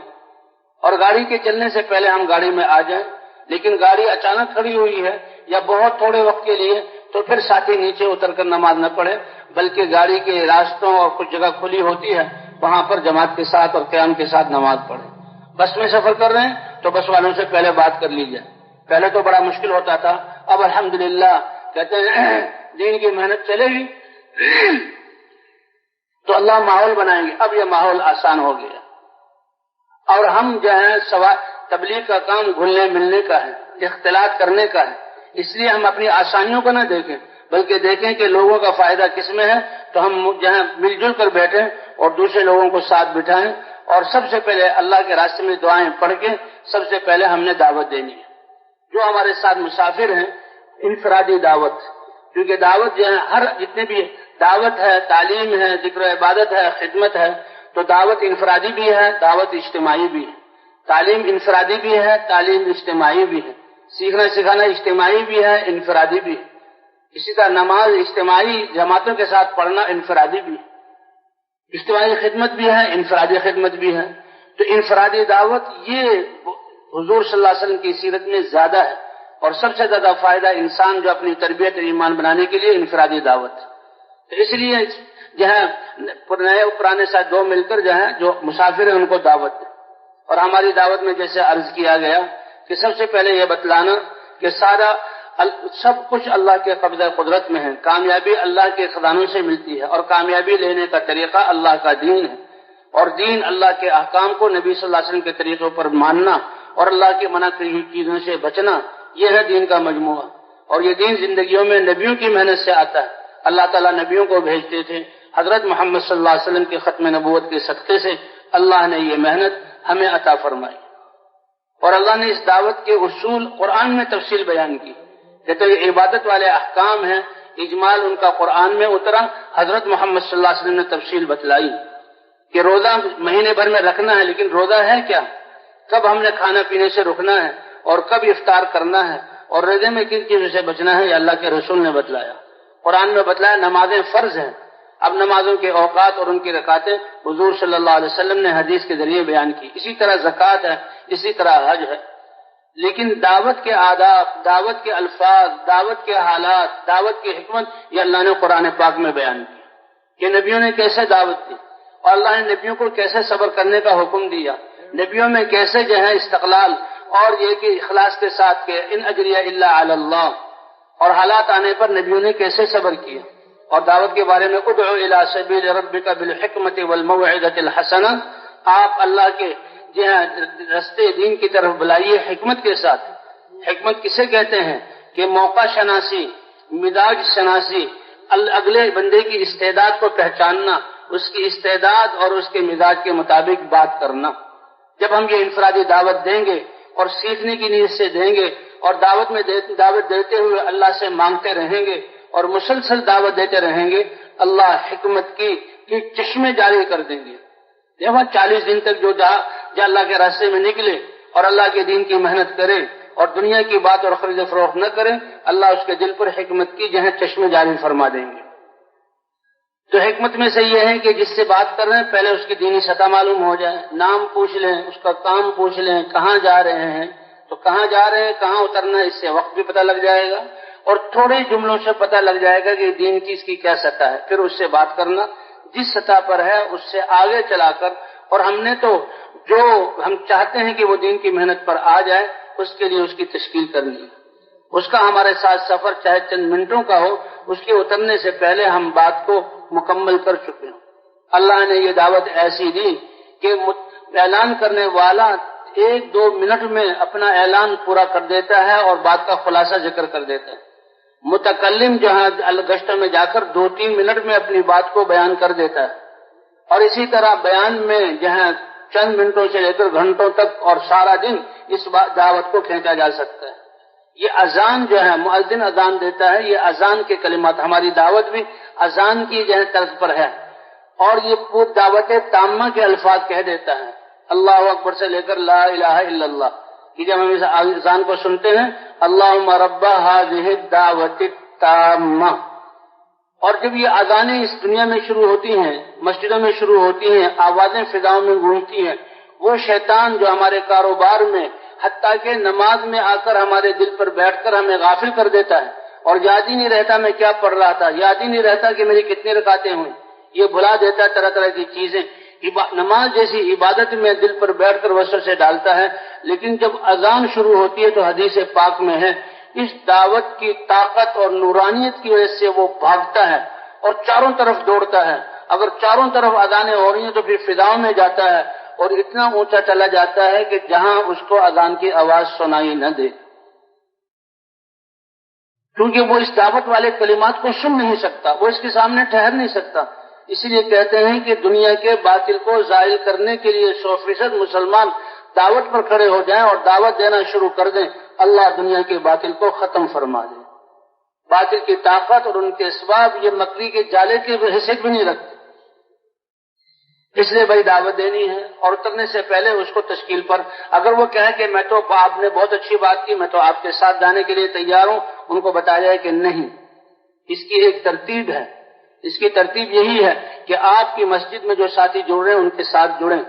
اور گاڑی کے چلنے سے پہلے ہم گاڑی میں آ جائیں۔ لیکن گاڑی اچانک کھڑی ہوئی ہے یا بہت تھوڑے وقت کے لیے، تو پھر ساتھی نیچے اتر کر نماز نہ پڑھے، بلکہ گاڑی کے راستوں اور کچھ جگہ کھلی ہوتی ہے وہاں پر جماعت کے ساتھ اور قیام کے ساتھ نماز پڑھے۔ بس میں سفر کر رہے ہیں تو بس والوں سے پہلے بات کر لیجیے، پہلے تو بڑا مشکل ہوتا تھا، اب الحمدللہ کہتے ہیں دین کی محنت چلے گی تو اللہ ماحول بنائیں گے، اب یہ ماحول آسان ہو گیا، اور ہم جو ہے تبلیغ کا کام گھلنے ملنے کا ہے، اختلاط کرنے کا ہے، اس لیے ہم اپنی آسانیوں کو نہ دیکھیں بلکہ دیکھیں کہ لوگوں کا فائدہ کس میں ہے، تو ہم جہاں مل جل کر بیٹھیں اور دوسرے لوگوں کو ساتھ بٹھائیں، اور سب سے پہلے اللہ کے راستے میں دعائیں پڑھ کے سب سے پہلے ہم نے دعوت دینی ہے۔ جو ہمارے ساتھ مسافر ہیں انفرادی دعوت، کیونکہ دعوت جو ہے ہر جتنے بھی دعوت ہے، تعلیم ہے، ذکر و عبادت ہے، خدمت ہے، تو دعوت انفرادی بھی ہے، دعوت اجتماعی بھی ہے، تعلیم انفرادی بھی ہے، تعلیم اجتماعی بھی ہے، سیکھنا سکھانا اجتماعی بھی ہے، انفرادی بھی ہے، اسی طرح نماز اجتماعی جماعتوں کے ساتھ پڑھنا انفرادی بھی ہے، اجتماعی خدمت بھی ہے، انفرادی خدمت بھی ہے۔ تو انفرادی دعوت یہ حضور صلی اللہ علیہ وسلم کی سیرت میں زیادہ ہے، اور سب سے زیادہ فائدہ انسان جو اپنی تربیت اور ایمان بنانے کے لیے انفرادی دعوت، تو اس لیے جو ہے نئے اور پرانے ساتھ دو مل کر جو ہے جو مسافر ہیں ان کو دعوت دیں. اور ہماری دعوت میں جیسے عرض کیا گیا کہ سب سے پہلے یہ بتلانا کہ سب کچھ اللہ کے قبضہ قدرت میں ہے. کامیابی اللہ کے خزانوں سے ملتی ہے اور کامیابی لینے کا طریقہ اللہ کا دین ہے. اور دین اللہ کے احکام کو نبی صلی اللہ علیہ وسلم کے طریقوں پر ماننا اور اللہ کی منع کی ہوئی چیزوں سے بچنا، یہ ہے دین کا مجموعہ. اور یہ دین زندگیوں میں نبیوں کی محنت سے آتا ہے. اللہ تعالیٰ نبیوں کو بھیجتے تھے. حضرت محمد صلی اللہ علیہ وسلم کے ختم نبوت کے صدقے سے اللہ نے یہ محنت ہمیں عطا فرمائی. اور اللہ نے اس دعوت کے اصول قرآن میں تفصیل بیان کی. کہتے ہیں یہ عبادت والے احکام ہیں، اجمال ان کا قرآن میں اترا. حضرت محمد صلی اللہ علیہ وسلم نے تفصیل بتلائی کہ روزہ مہینے بھر میں رکھنا ہے، لیکن روزہ ہے کیا، کب ہم نے کھانا پینے سے رکنا ہے اور کب افطار کرنا ہے اور روزے میں کن چیزوں سے بچنا ہے، یہ اللہ کے رسول نے بتلایا. قرآن میں بتلایا نمازیں فرض ہیں. اب نمازوں کے اوقات اور ان کی رکعتیں حضور صلی اللہ علیہ وسلم نے حدیث کے ذریعے بیان کی. اسی طرح زکوٰۃ ہے، اسی طرح حج ہے. لیکن دعوت کے آداب، دعوت کے الفاظ، دعوت کے حالات، دعوت کی حکمت یہ اللہ نے قرآن پاک میں بیان کی کہ نبیوں نے کیسے دعوت دی اور اللہ نے نبیوں کو کیسے صبر کرنے کا حکم دیا. نبیوں میں کیسے جو ہے استقلال اور یہ کہ اخلاص کے ساتھ کہ ان اجریہ الا علی اللہ، اور حالات آنے پر نبیوں نے کیسے صبر کیا. اور دعوت کے بارے میں ادعو الی سبیل ربک بالحکمت والموعظۃ الحسنہ، آپ اللہ کے رستے دین کی طرف بلائیے حکمت کے ساتھ. حکمت کسے کہتے ہیں کہ موقع شناسی، مزاج شناسی، اگلے بندے کی استعداد کو پہچاننا، اس کی استعداد اور اس کے مزاج کے مطابق بات کرنا. جب ہم یہ انفرادی دعوت دیں گے اور سیکھنے کی نیت سے دیں گے اور دعوت دیتے ہوئے اللہ سے مانگتے رہیں گے اور مسلسل دعوت دیتے رہیں گے، اللہ حکمت کی چشمے جاری کر دیں گے. دیکھو 40 دن تک جو اللہ کے راستے میں نکلے اور اللہ کے دین کی محنت کرے اور دنیا کی بات اور خرید و فروخت نہ کرے، اللہ اس کے دل پر حکمت کی چشمے جاری فرما دیں گے. تو حکمت میں سے یہ ہے کہ جس سے بات کر رہے ہیں پہلے اس کی دینی سطح معلوم ہو جائے، نام پوچھ لیں، اس کا کام پوچھ لیں، کہاں جا رہے ہیں، تو کہاں جا رہے ہیں، کہاں اترنا ہے، اس سے وقت بھی پتہ لگ جائے گا اور تھوڑے جملوں سے پتہ لگ جائے گا کہ دین کی اس کی کیا سطح ہے. پھر اس سے بات کرنا جس سطح پر ہے اس سے آگے چلا کر. اور ہم نے تو جو ہم چاہتے ہیں کہ وہ دین کی محنت پر آ جائے اس کے لیے اس کی تشکیل کرنی ہے. اس کا ہمارے ساتھ سفر چاہے چند منٹوں کا ہو، اس کے اترنے سے پہلے ہم بات کو مکمل کر چکے ہیں. اللہ نے یہ دعوت ایسی دی کہ اعلان کرنے والا 1-2 منٹ میں اپنا اعلان پورا کر دیتا ہے اور بات کا خلاصہ ذکر کر دیتا ہے. متکلم جہاں گشتوں میں جا کر 2-3 منٹ میں اپنی بات کو بیان کر دیتا ہے. اور اسی طرح بیان میں جہاں چند منٹوں سے لے کر گھنٹوں تک اور سارا دن اس دعوت کو کھینچا جا سکتا ہے. یہ اذان جو ہے مؤذن اذان دیتا ہے، یہ اذان کے کلمات، ہماری دعوت بھی اذان کی طرز پر ہے. اور یہ پوری دعوت تامہ کے الفاظ کہہ دیتا ہے، اللہ اکبر سے لے کر لا الہ الا اللہ کی. جب ہم اس اذان کو سنتے ہیں اللہم رب ہذہ الدعوۃ التامہ، اور جب یہ اذانیں اس دنیا میں شروع ہوتی ہیں، مسجدوں میں شروع ہوتی ہیں، آوازیں فضاؤں میں گونجتی ہیں، وہ شیطان جو ہمارے کاروبار میں حتیٰ کہ نماز میں آ کر ہمارے دل پر بیٹھ کر ہمیں غافل کر دیتا ہے اور یاد ہی نہیں رہتا میں کیا پڑھ رہا تھا، یاد ہی نہیں رہتا کہ میری کتنی رکعتیں ہوئیں، یہ بھلا دیتا ہے طرح طرح کی چیزیں. نماز جیسی عبادت میں دل پر بیٹھ کر وسوسے ڈالتا ہے. لیکن جب اذان شروع ہوتی ہے تو حدیث پاک میں ہے اس دعوت کی طاقت اور نورانیت کی وجہ سے وہ بھاگتا ہے اور چاروں طرف دوڑتا ہے. اگر چاروں طرف اذانیں ہو رہی ہیں تو پھر فضاؤں میں جاتا ہے اور اتنا اونچا چلا جاتا ہے کہ جہاں اس کو اذان کی آواز سنائی نہ دے، کیونکہ وہ اس دعوت والے کلمات کو سن نہیں سکتا، وہ اس کے سامنے ٹھہر نہیں سکتا. اسی لیے کہتے ہیں کہ دنیا کے باطل کو زائل کرنے کے لیے 100% مسلمان دعوت پر کھڑے ہو جائیں اور دعوت دینا شروع کر دیں، اللہ دنیا کے باطل کو ختم فرما دے. باطل کی طاقت اور ان کے اسباب یہ مکری کے جالے کی حیثیت بھی نہیں رکھتے. اس لیے بھائی دعوت دینی ہے اور اترنے سے پہلے اس کو تشکیل پر، اگر وہ کہے کہ میں تو آپ نے بہت اچھی بات کی، میں تو آپ کے ساتھ جانے کے لیے تیار ہوں، ان کو بتایا جائے کہ نہیں، اس کی ایک ترتیب ہے. اس کی ترتیب یہی ہے کہ آپ کی مسجد میں جو ساتھی جڑ رہے ہیں ان کے ساتھ جڑیں،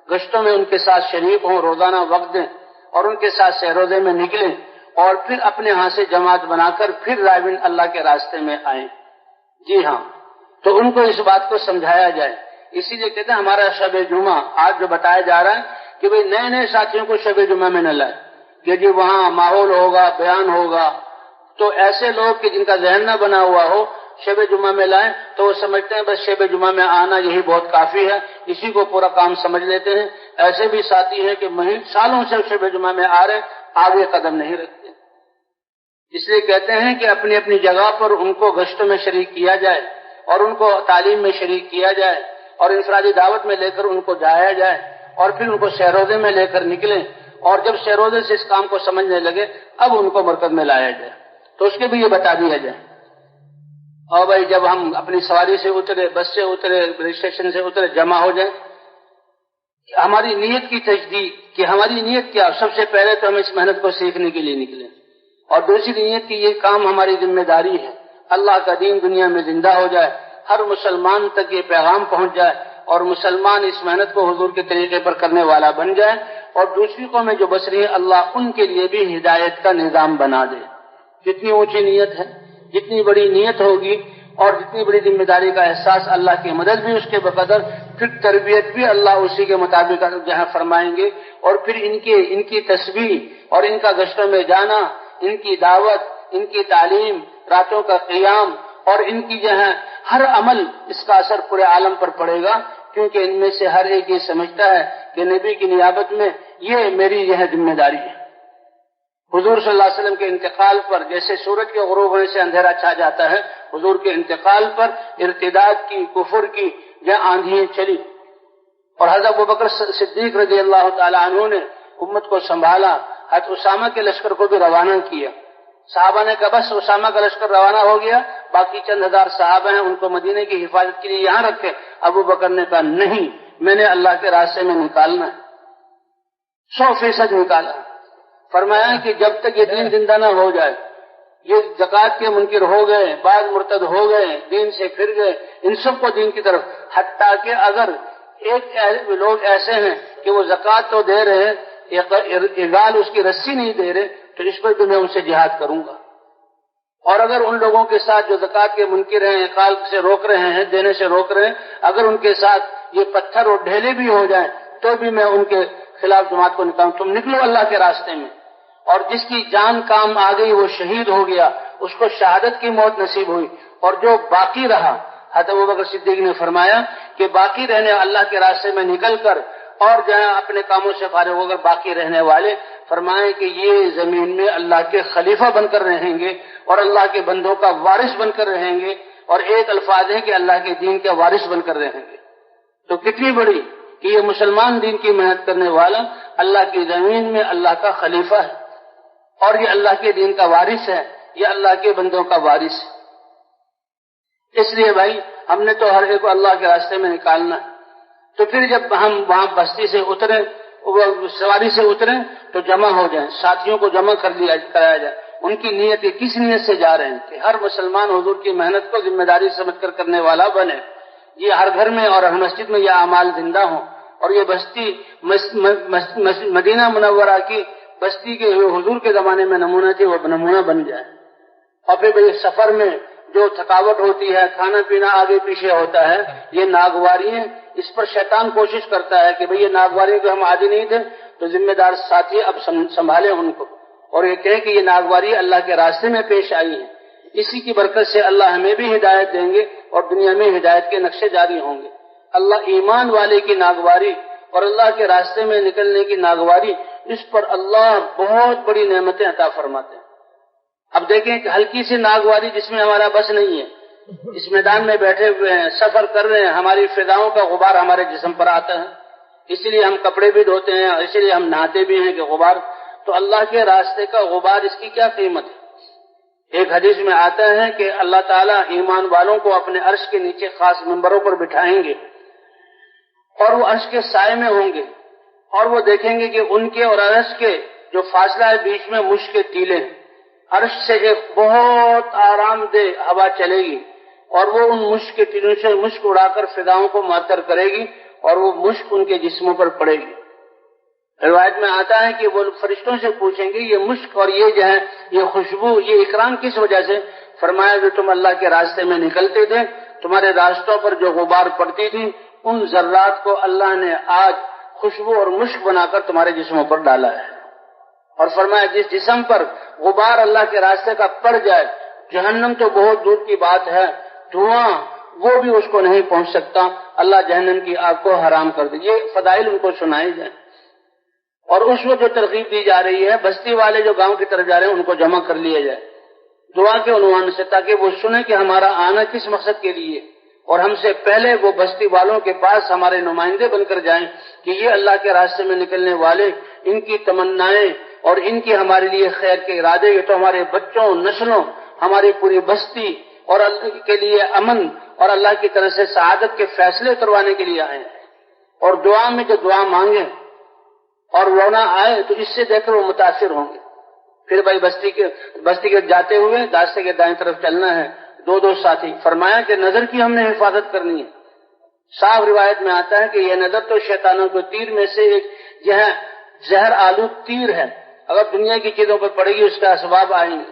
گشتوں میں ان کے ساتھ شریک ہوں، روزانہ وقت دیں اور ان کے ساتھ سہروزے میں نکلیں اور پھر اپنے ہاں سے جماعت بنا کر پھر رائبن اللہ کے راستے میں آئیں. جی ہاں، تو ان کو اس بات کو سمجھایا جائے. اسی لیے کہتے ہیں ہمارا شب جمعہ آج جو بتایا جا رہا ہے کہ بھئی نئے نئے ساتھیوں کو شب جمعہ میں نہ لائے کہ جی وہاں ماحول ہوگا، بیان ہوگا. تو ایسے لوگ کہ جن کا ذہن نہ بنا ہوا ہو شب جمعہ میں لائیں تو وہ سمجھتے ہیں بس شب جمعہ میں آنا یہی بہت کافی ہے، اسی کو پورا کام سمجھ لیتے ہیں. ایسے بھی ساتھی ہیں کہ سالوں سے شب جمعہ میں آ رہے، آگے قدم نہیں رکھتے. اس لیے کہتے ہیں کہ اپنی اپنی جگہ پر ان کو گشتوں میں شریک کیا جائے اور ان کو تعلیم میں شریک کیا جائے اور انفرادی دعوت میں لے کر ان کو جایا جائے اور پھر ان کو سہروزے میں لے کر نکلیں اور جب سہروزے سے اس کام کو سمجھنے لگے اب ان کو مرکز میں لایا جائے. تو اس کے بھی یہ بتا دیا جائے. اور بھائی جب ہم اپنی سواری سے اترے، بس سے اترے، ریل اسٹیشن سے اترے، جمع ہو جائیں. ہماری نیت کی تجدید کہ ہماری نیت کیا، سب سے پہلے تو ہم اس محنت کو سیکھنے کے لیے نکلیں اور دوسری نیت کی یہ کام ہماری ذمہ داری ہے اللہ کا دین دنیا میں زندہ ہو جائے، ہر مسلمان تک یہ پیغام پہنچ جائے اور مسلمان اس محنت کو حضور کے طریقے پر کرنے والا بن جائے اور دوسری قومیں جو بس رہی ہیں اللہ ان کے لیے بھی ہدایت کا نظام بنا دے. جتنی اونچی نیت ہے، جتنی بڑی نیت ہوگی اور جتنی بڑی ذمہ داری کا احساس، اللہ کی مدد بھی اس کے بقدر، پھر تربیت بھی اللہ اسی کے مطابق جہاں فرمائیں گے اور پھر ان کی تسبیح اور ان کا گشتوں میں جانا، ان کی دعوت، ان کی تعلیم، راتوں کا قیام اور ان کی ہر عمل، اس کا اثر پورے عالم پر پڑے گا کیونکہ ان میں سے ہر ایک یہ سمجھتا ہے کہ نبی کی نیابت میں یہ میری ذمہ داری ہے. حضور صلی اللہ علیہ وسلم کے انتقال پر جیسے سورج کے غروب ہونے سے اندھیرا چھا جاتا ہے، حضور کے انتقال پر ارتداد کی، کفر کی آندھیاں چلی اور حضرت ابوبکر صدیق رضی اللہ تعالی عنہ نے امت کو سنبھالا. حضرت اسامہ کے لشکر کو بھی روانہ کیا. صحابہ نے کہا بس اسامہ کا لشکر روانہ ہو گیا، باقی چند ہزار صحابہ ہیں ان کو مدینے کی حفاظت کے لیے یہاں رکھے. ابوبکر نے کہا نہیں، میں نے اللہ کے راستے میں نکالنا ہے، 100% نکالا. فرمایا کہ جب تک یہ دین زندہ نہ ہو جائے، یہ زکوٰۃ کے منکر ہو گئے، بعض مرتد ہو گئے، دین سے پھر گئے، ان سب کو دین کی طرف، حتیٰ کہ اگر ایک لوگ ایسے ہیں کہ وہ زکوٰۃ تو دے رہے ہیں، اغال اس کی رسی نہیں دے رہے، تو اس پر بھی میں ان سے جہاد کروں گا. اور اگر ان لوگوں کے ساتھ جو زکوٰۃ کے منکر ہیں، اقال سے روک رہے ہیں، دینے سے روک رہے ہیں، اگر ان کے ساتھ یہ پتھر اور ڈھیلے بھی ہو جائیں تو بھی میں ان کے خلاف جماعت کو نکالوں. تم نکلو اللہ کے راستے میں. اور جس کی جان کام آ گئی وہ شہید ہو گیا، اس کو شہادت کی موت نصیب ہوئی. اور جو باقی رہا، حضرت ابوبکر صدیق نے فرمایا کہ باقی رہنے اللہ کے راستے میں نکل کر اور اپنے کاموں سے فارغ ہو کر باقی رہنے والے، فرمائیں کہ یہ زمین میں اللہ کے خلیفہ بن کر رہیں گے اور اللہ کے بندوں کا وارث بن کر رہیں گے. اور ایک الفاظ ہے کہ اللہ کے دین کے وارث بن کر رہیں گے. تو کتنی بڑی کہ یہ مسلمان دین کی محنت کرنے والا اللہ کی زمین میں اللہ کا خلیفہ ہے اور یہ اللہ کے دین کا وارث ہے، یہ اللہ کے بندوں کا وارث ہے. اس لیے بھائی ہم نے تو ہر ایک کو اللہ کے راستے میں نکالنا ہے. تو پھر جب ہم وہاں بستی سے اتریں، سواری سے اتریں تو جمع ہو جائیں، ساتھیوں کو جمع کرایا جائے. ان کی نیت کس نیت سے جا رہے ہیں کہ ہر مسلمان حضور کی محنت کو ذمہ داری سمجھ کر کرنے والا بنے. یہ ہر گھر میں اور ہر مسجد میں یہ اعمال زندہ ہوں اور یہ بستی مدینہ منورہ کی بستی کے حضور کے زمانے میں نمونہ تھی، وہ نمونہ بن جائے. اور پھر بھئی سفر میں جو تھکاوٹ ہوتی ہے، کھانا پینا آگے پیچھے ہوتا ہے، یہ ناگواری ہے. اس پر شیطان کوشش کرتا ہے کہ بھئی یہ ناگواری کو ہم عادی نہیں تھے تو ذمہ دار ساتھی اب سنبھالیں ان کو اور یہ کہیں کہ یہ ناگواری اللہ کے راستے میں پیش آئی ہے. اسی کی برکت سے اللہ ہمیں بھی ہدایت دیں گے اور دنیا میں ہدایت کے نقشے جاری ہوں گے. اللہ ایمان والے کی ناگواری اور اللہ کے راستے میں نکلنے کی ناگواری، اس پر اللہ بہت بڑی نعمتیں عطا فرماتے ہیں. اب دیکھیں کہ ہلکی سی ناگواری جس میں ہمارا بس نہیں ہے، اس میدان میں بیٹھے ہوئے ہیں، سفر کر رہے ہیں، ہماری فضاؤں کا غبار ہمارے جسم پر آتا ہے، اسی لیے ہم کپڑے بھی دھوتے ہیں اور اسی لیے ہم نہاتے بھی ہیں کہ غبار. تو اللہ کے راستے کا غبار، اس کی کیا قیمت ہے؟ ایک حدیث میں آتا ہے کہ اللہ تعالیٰ ایمان والوں کو اپنے عرش کے نیچے خاص منبروں پر بٹھائیں گے اور وہ عرش کے سائے میں ہوں گے اور وہ دیکھیں گے کہ ان کے اور عرش کے جو فاصلہ ہے بیچ میں مشک کے ٹیلے ہیں. عرش سے ایک بہت آرام دہ ہوا چلے گی اور وہ ان مشک کے ٹیلوں سے مشک اڑا کر فضاؤں کو معطر کرے گی اور وہ مشک ان کے جسموں پر پڑے گی. روایت میں آتا ہے کہ وہ فرشتوں سے پوچھیں گے یہ مشک اور یہ یہ خوشبو، یہ اکرام کس وجہ سے؟ فرمایا جو تم اللہ کے راستے میں نکلتے تھے تمہارے راستوں پر جو غبار پڑتی تھی ان ذرات کو اللہ نے آج خوشبو اور مشک بنا کر تمہارے جسموں پر ڈالا ہے۔ اور فرمایا جس جسم پر غبار اللہ کے راستے کا پڑ جائے، جہنم تو بہت دور کی بات ہے، دھواں وہ بھی اس کو نہیں پہنچ سکتا، اللہ جہنم کی آگ کو حرام کر دے۔ یہ فضائل ان کو سنائے جائیں۔ اور اس وقت جو ترغیب دی جا رہی ہے، بستی والے جو گاؤں کی طرف جا رہے ہیں ان کو جمع کر لیا جائے دعا کے عنوان سے، تاکہ وہ سنیں کہ ہمارا آنا کس مقصد کے لیے، اور ہم سے پہلے وہ بستی والوں کے پاس ہمارے نمائندے بن کر جائیں کہ یہ اللہ کے راستے میں نکلنے والے، ان کی تمنائیں اور ان کی ہمارے لیے خیر کے ارادے، یہ تو ہمارے بچوں، نسلوں، ہماری پوری بستی اور اللہ کے لیے امن اور اللہ کی طرف سے سعادت کے فیصلے کروانے کے لیے آئے ہیں۔ اور دعا میں جو دعا مانگیں اور رونا آئے تو اس سے دیکھ کر وہ متاثر ہوں گے۔ پھر بھائی بستی کے جاتے ہوئے راستے کے دائیں طرف چلنا ہے، دو ساتھی، فرمایا کہ نظر کی ہم نے حفاظت کرنی ہے۔ صاف روایت میں آتا ہے کہ یہ نظر تو شیطانوں کے تیر میں سے ایک یہ زہر آلود تیر ہے، اگر دنیا کی چیزوں پر پڑے گی اس کا اسباب آئیں گے،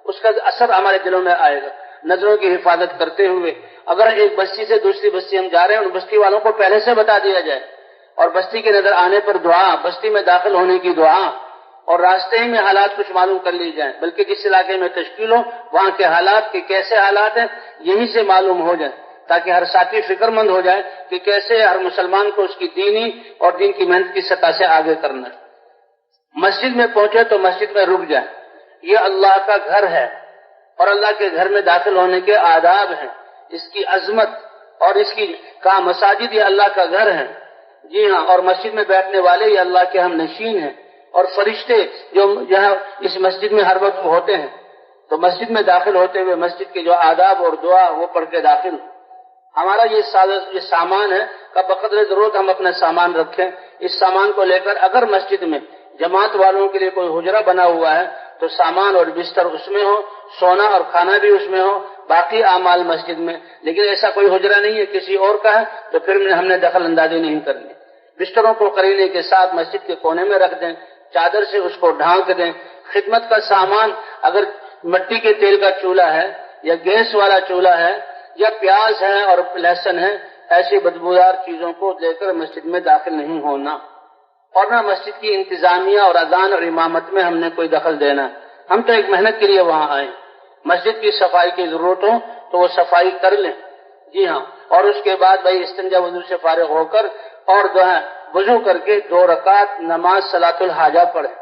اس کا اثر ہمارے دلوں میں آئے گا۔ نظروں کی حفاظت کرتے ہوئے اگر ایک بستی سے دوسری بستی ہم جا رہے ہیں، ان بستی والوں کو پہلے سے بتا دیا جائے، اور بستی کے نظر آنے پر دعا، بستی میں داخل ہونے کی دعا، اور راستے ہی میں حالات کچھ معلوم کر لی جائیں، بلکہ جس علاقے میں تشکیل ہو وہاں کے حالات کے کیسے حالات ہیں یہیں سے معلوم ہو جائے، تاکہ ہر ساتھی فکر مند ہو جائے کہ کیسے ہر مسلمان کو اس کی دینی اور دین کی محنت کی سطح سے آگے کرنا ہے۔ مسجد میں پہنچے تو مسجد میں رک جائیں، یہ اللہ کا گھر ہے اور اللہ کے گھر میں داخل ہونے کے آداب ہیں، اس کی عظمت اور اس کی مساجد یہ اللہ کا گھر ہے، جی ہاں، اور مسجد میں بیٹھنے والے یہ اللہ کے ہم نشین ہیں، اور فرشتے جو یہاں اس مسجد میں ہر وقت ہوتے ہیں، تو مسجد میں داخل ہوتے ہوئے مسجد کے جو آداب اور دعا وہ پڑھ کے داخل ہوں۔ ہمارا یہ سامان ہے کہ بقدر ضرورت ہم اپنا سامان رکھیں، اس سامان کو لے کر اگر مسجد میں جماعت والوں کے لیے کوئی حجرہ بنا ہوا ہے تو سامان اور بستر اس میں ہو، سونا اور کھانا بھی اس میں ہو، باقی اعمال مسجد میں، لیکن ایسا کوئی حجرہ نہیں ہے کسی اور کا ہے تو پھر ہم نے دخل اندازی نہیں کرنی۔ بستروں کو قرینے کے ساتھ مسجد کے کونے میں رکھ دیں، چادر سے اس کو ڈھانک دیں۔ خدمت کا سامان اگر مٹی کے تیل کا چولہا ہے یا گیس والا چولہا ہے یا پیاز ہے اور لہسن ہے، ایسی بدبودار چیزوں کو لے کر مسجد میں داخل نہیں ہونا، اور نہ مسجد کی انتظامیہ اور اذان اور امامت میں ہم نے کوئی دخل دینا۔ ہم تو ایک محنت کے لیے وہاں آئے، مسجد کی صفائی کی ضرورت ہو تو وہ صفائی کر لیں، جی ہاں، اور اس کے بعد بھائی استنجا وضو سے فارغ ہو کر اور جو ہے وضو کر کے 2 رکعت نماز صلاۃ الحاجہ پڑھیں۔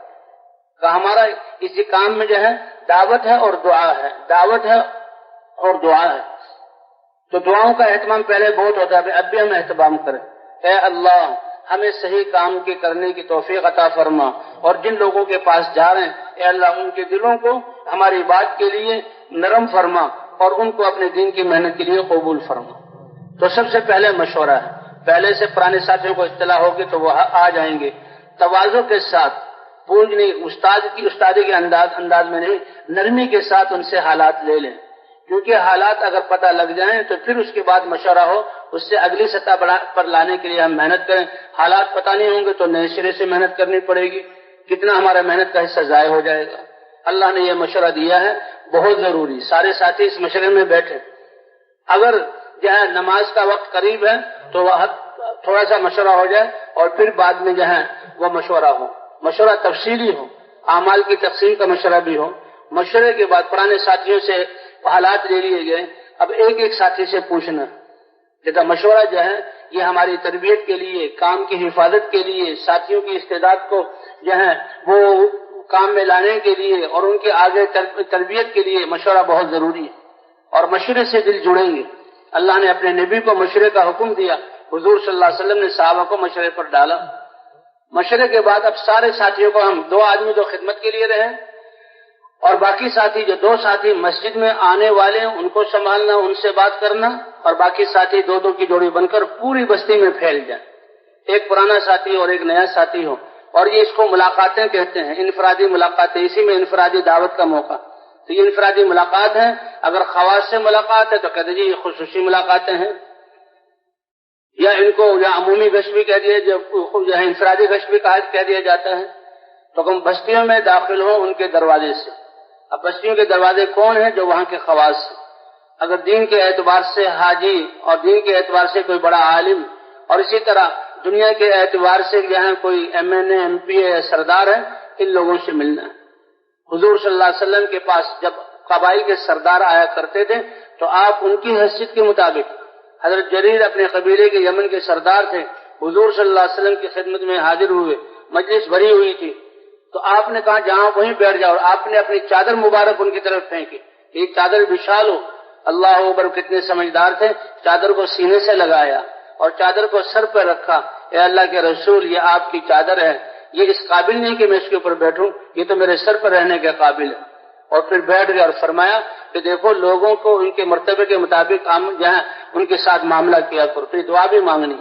کہ ہمارا اسی کام میں جو ہے دعوت ہے اور دعا ہے، دعوت ہے اور دعا ہے، تو دعاؤں کا اہتمام پہلے بہت ہوتا ہے، اب بھی ہم اہتمام کریں۔ اے اللہ ہمیں صحیح کام کے کرنے کی توفیق عطا فرما، اور جن لوگوں کے پاس جا رہے ہیں اے اللہ ان کے دلوں کو ہماری بات کے لیے نرم فرما اور ان کو اپنے دین کی محنت کے لیے قبول فرما۔ تو سب سے پہلے مشورہ ہے، پہلے سے پرانے ساتھیوں کو اطلاع ہوگی تو وہ آ جائیں گے، تواضع کے ساتھ، پوجنے استادی کے انداز میں نہیں، نرمی کے ساتھ ان سے حالات لے لیں، کیونکہ حالات اگر پتہ لگ جائیں تو پھر اس کے بعد مشورہ ہو، اس سے اگلی سطح پر لانے کے لیے ہم محنت کریں۔ حالات پتہ نہیں ہوں گے تو نئے سرے سے محنت کرنی پڑے گی، کتنا ہمارا محنت کا حصہ ضائع ہو جائے گا۔ اللہ نے یہ مشورہ دیا ہے، بہت ضروری، سارے ساتھی اس مشورے میں بیٹھے۔ اگر جو ہے نماز کا وقت قریب ہے تو تھوڑا سا مشورہ ہو جائے اور پھر بعد میں جو ہے وہ مشورہ ہو، مشورہ تفصیلی ہو، اعمال کی تقسیم کا مشورہ بھی ہو۔ مشورے کے بعد پرانے ساتھیوں سے حالات لے لیے گئے، اب ایک ساتھی سے پوچھنا کہ مشورہ جو ہے یہ ہماری تربیت کے لیے، کام کی حفاظت کے لیے، ساتھیوں کی استعداد کو جو ہے وہ کام میں لانے کے لیے اور ان کے آگے تربیت کے لیے مشورہ بہت ضروری ہے، اور مشورے سے دل جڑیں گے۔ اللہ نے اپنے نبی کو مشورے کا حکم دیا، حضور صلی اللہ علیہ وسلم نے صحابہ کو مشورے پر ڈالا۔ مشورے کے بعد اب سارے ساتھیوں کو ہم 2 آدمی جو خدمت کے لیے رہے اور باقی ساتھی جو 2 ساتھی مسجد میں آنے والے ہیں ان کو سنبھالنا، ان سے بات کرنا، اور باقی ساتھی 2 کی جوڑی بن کر پوری بستی میں پھیل جائیں، ایک پرانا ساتھی اور ایک نیا ساتھی ہو۔ اور یہ اس کو ملاقاتیں کہتے ہیں، انفرادی ملاقاتیں، اسی میں انفرادی دعوت کا موقع، تو یہ انفرادی ملاقات ہے۔ اگر خواص سے ملاقات ہے تو کہتے جی یہ خصوصی ملاقاتیں ہیں، یا ان کو یا عمومی گشت بھی کہہ دیا، جو ہے انفرادی گشت بھی کہہ دیا جاتا ہے۔ تو ہم بستیوں میں داخل ہوں ان کے دروازے سے۔ اب بستیوں کے دروازے کون ہیں؟ جو وہاں کے خواص ہیں، اگر دین کے اعتبار سے حاجی اور دین کے اعتبار سے کوئی بڑا عالم اور اسی طرح دنیا کے اعتبار سے جہاں کوئی M N A M P A یا سردار ہے، ان لوگوں سے ملنا ہے۔ حضور صلی اللہ علیہ وسلم کے پاس جب قبائل کے سردار آیا کرتے تھے تو آپ ان کی حیثیت کے مطابق، حضرت جریر اپنے قبیلے کے یمن کے سردار تھے، حضور صلی اللہ علیہ وسلم کی خدمت میں حاضر ہوئے، مجلس بھری ہوئی تھی تو آپ نے کہا جہاں وہیں بیٹھ جاؤ، اور آپ نے اپنی چادر مبارک ان کی طرف پھینکی، ایک چادر بچھا لو۔ اللہ اکبر، کتنے سمجھدار تھے، چادر کو سینے سے لگایا اور چادر کو سر پہ رکھا، اے اللہ کے رسول یہ آپ کی چادر ہے، یہ اس قابل نہیں کہ میں اس کے اوپر بیٹھوں، یہ تو میرے سر پر رہنے کے قابل ہے۔ اور پھر بیٹھ گئے اور فرمایا کہ دیکھو لوگوں کو ان کے مرتبے کے مطابق جہاں ان کے ساتھ معاملہ کیا کرو، پھر دعا بھی مانگنی۔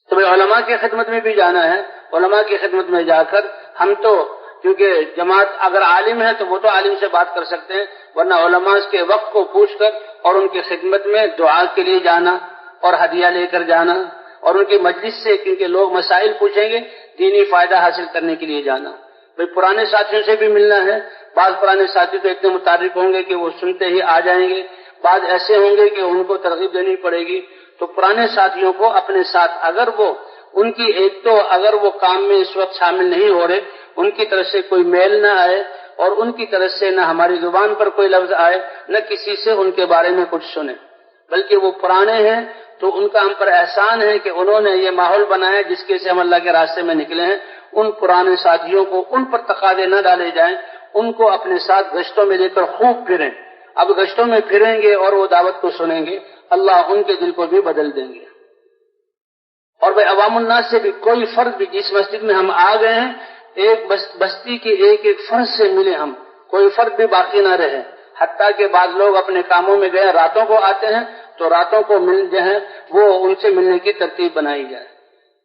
تو علماء کی خدمت میں بھی جانا ہے، علماء کی خدمت میں جا کر ہم تو کیونکہ جماعت اگر عالم ہے تو وہ تو عالم سے بات کر سکتے ہیں، ورنہ علماء کے وقت کو پوچھ کر اور ان کی خدمت میں دعا کے لیے جانا اور ہدیہ لے کر جانا اور ان کی مجلس سے کیونکہ لوگ مسائل پوچھیں گے دینی فائدہ حاصل کرنے کے لیے جانا۔ بھئی پرانے ساتھیوں سے بھی ملنا ہے، بعض پرانے ساتھی تو اتنے متعارف ہوں گے کہ وہ سنتے ہی آ جائیں گے، بعض ایسے ہوں گے کہ ان کو ترغیب دینی پڑے گی، تو پرانے ساتھیوں کو اپنے ساتھ اگر وہ ان کی ایک تو اگر وہ کام میں اس وقت شامل نہیں ہو رہے، ان کی طرف سے کوئی میل نہ آئے اور ان کی طرف سے نہ ہماری زبان پر کوئی لفظ آئے، نہ کسی سے ان کے بارے میں کچھ سنیں، بلکہ وہ پرانے ہیں تو ان کا ہم پر احسان ہے کہ انہوں نے یہ ماحول بنایا جس کے سے ہم اللہ کے راستے میں نکلے ہیں۔ ان پرانے ساتھیوں کو ان پر تقاضے نہ ڈالے جائیں، ان کو اپنے ساتھ گشتوں میں لے کر خوب پھریں۔ اب گشتوں میں پھریں گے اور وہ دعوت کو سنیں گے، اللہ ان کے دل کو بھی بدل دیں گے۔ اور بھائی عوام الناس سے بھی کوئی فرد بھی، جس مسجد میں ہم آ گئے ہیں ایک بستی کے ایک ایک فرد سے ملے، ہم کوئی فرد بھی باقی نہ رہے، حتیٰ کہ بعض لوگ اپنے کاموں میں گئے راتوں کو آتے ہیں تو راتوں کو مل جو ہے وہ ان سے ملنے کی ترتیب بنائی جائے۔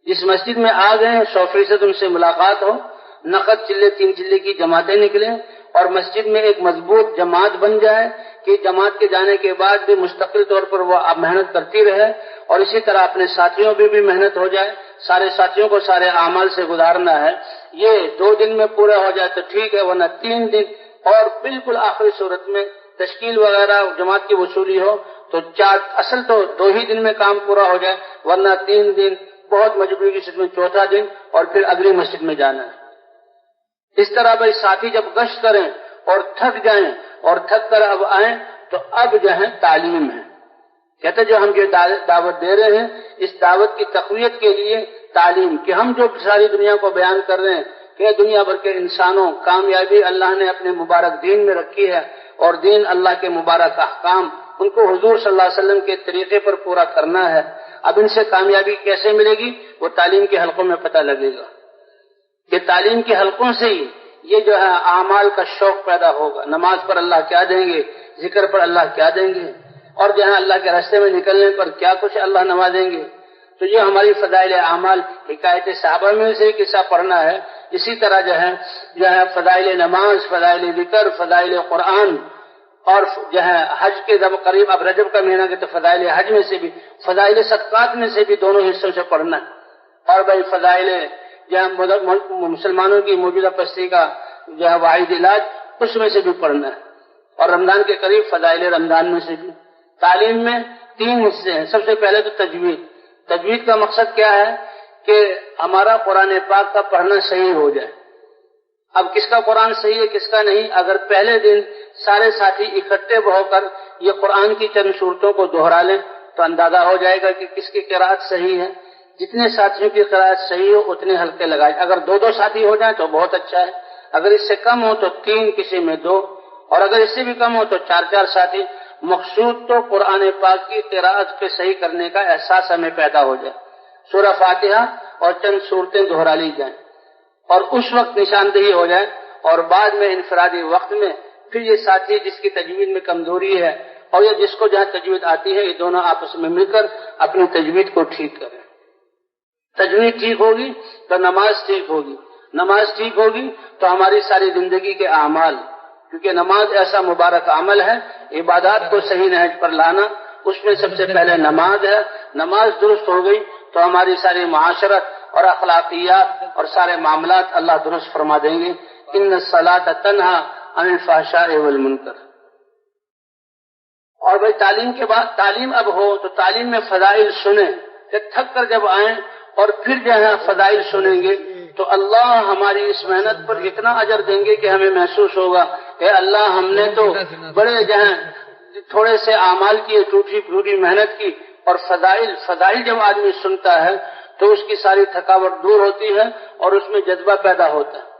جس مسجد میں آ گئے ہیں 100% ان سے ملاقات ہو، نقد چلے 3 چلے کی جماعتیں نکلیں اور مسجد میں ایک مضبوط جماعت بن جائے کہ جماعت کے جانے کے بعد بھی مستقل طور پر وہ محنت کرتی رہے، اور اسی طرح اپنے ساتھیوں بھی محنت ہو جائے، سارے ساتھیوں کو سارے اعمال سے گزارنا ہے۔ یہ 2 دن میں پورا ہو جائے تو ٹھیک ہے، ورنہ 3 دن اور بالکل آخری صورت میں تشکیل وغیرہ جماعت کی وصولی ہو تو اصل تو 2 ہی دن میں کام پورا ہو جائے، ورنہ 3 دن بہت مجبوری کی صورت میں 4تھا دن اور پھر اگلی مسجد میں جانا ہے۔ اس طرح بھائی ساتھی جب گشت کریں اور تھک جائیں اور تھک کر اب آئیں تو اب جو ہے تعلیم ہے، کہتے جو ہم یہ دعوت دے رہے ہیں اس دعوت کی تقویت کے لیے تعلیم، کہ ہم جو ساری دنیا کو بیان کر رہے ہیں کہ دنیا بھر کے انسانوں کامیابی اللہ نے اپنے مبارک دین میں رکھی ہے، اور دین اللہ کے مبارک احکام ان کو حضور صلی اللہ علیہ وسلم کے طریقے پر پورا کرنا ہے۔ اب ان سے کامیابی کیسے ملے گی؟ وہ تعلیم کے حلقوں میں پتہ لگے گا کہ تعلیم کے حلقوں سے ہی یہ جو ہے اعمال کا شوق پیدا ہوگا، نماز پر اللہ کیا دیں گے، ذکر پر اللہ کیا دیں گے، اور جہاں اللہ کے راستے میں نکلنے پر کیا کچھ اللہ نوازیں گے۔ تو یہ ہماری فضائل اعمال، حکایت صحابہ میں سے قصہ پڑھنا ہے، اسی طرح جو ہے فضائل نماز، فضائل ذکر، فضائل قرآن، اور جو ہے حج کے جب قریب اب رجب کا مہینہ کے تو فضائل حج میں سے بھی، فضائل صدقات میں سے بھی دونوں حصوں سے پڑھنا ہے، اور بھائی فضائل جو ہے مسلمانوں کی موجودہ پستی کا جو ہے واحد علاج اس میں سے بھی پڑھنا ہے، اور رمضان کے قریب فضائل رمضان میں سے بھی۔ تعلیم میں 3 حصے ہیں۔ سب سے پہلے تو تجوید۔ تجوید کا مقصد کیا ہے کہ ہمارا قرآن پاک کا پڑھنا صحیح ہو جائے۔ اب کس کا قرآن صحیح ہے کس کا نہیں، اگر پہلے دن سارے ساتھی اکٹھے ہو کر یہ قرآن کی چند صورتوں کو دہرا لیں تو اندازہ ہو جائے گا کہ کس کی قراءت صحیح ہے۔ جتنے ساتھیوں کی قراءت صحیح ہو اتنے حلقے لگائے، اگر 2 ساتھی ہو جائیں تو بہت اچھا ہے، اگر اس سے کم ہو تو 3، کسی میں 2، اور اگر اس سے بھی کم ہو تو 4 ساتھی۔ مقصود تو قرآن پاک کی قراءت کے صحیح کرنے کا احساس ہمیں پیدا ہو جائے، سورہ فاتحہ اور چند صورتیں دہرا لی جائیں، اور اس وقت نشاندہی ہو جائے، اور بعد میں انفرادی وقت میں پھر یہ ساتھی جس کی تجوید میں کمزوری ہے اور یہ جس کو جہاں تجوید آتی ہے یہ دونوں آپس میں مل کر اپنی تجوید کو ٹھیک کریں۔ تجوید ٹھیک ہوگی تو نماز ٹھیک ہوگی، نماز ٹھیک ہوگی تو ہماری ساری زندگی کے اعمال، کیونکہ نماز ایسا مبارک عمل ہے، عبادات کو صحیح نہج پر لانا، اس میں سب سے پہلے نماز ہے۔ نماز درست ہو گئی تو ہماری ساری معاشرت اور اخلاقیات اور سارے معاملات اللہ درست فرما دیں گے۔ ان الصلاۃ تنہی عن الفحشاء والمنکر۔ اور بھائی تعلیم کے بعد تعلیم اب ہو تو تعلیم میں فضائل سنیں کہ تھک کر جب آئیں اور پھر جو ہے فضائل سنیں گے تو اللہ ہماری اس محنت پر اتنا اجر دیں گے کہ ہمیں محسوس ہوگا کہ اللہ ہم نے تو بڑے جو ہیں تھوڑے سے اعمال کیے، ٹوٹی پھوٹی محنت کی، اور فضائل جب آدمی سنتا ہے تو اس کی ساری تھکاوٹ دور ہوتی ہے اور اس میں جذبہ پیدا ہوتا ہے۔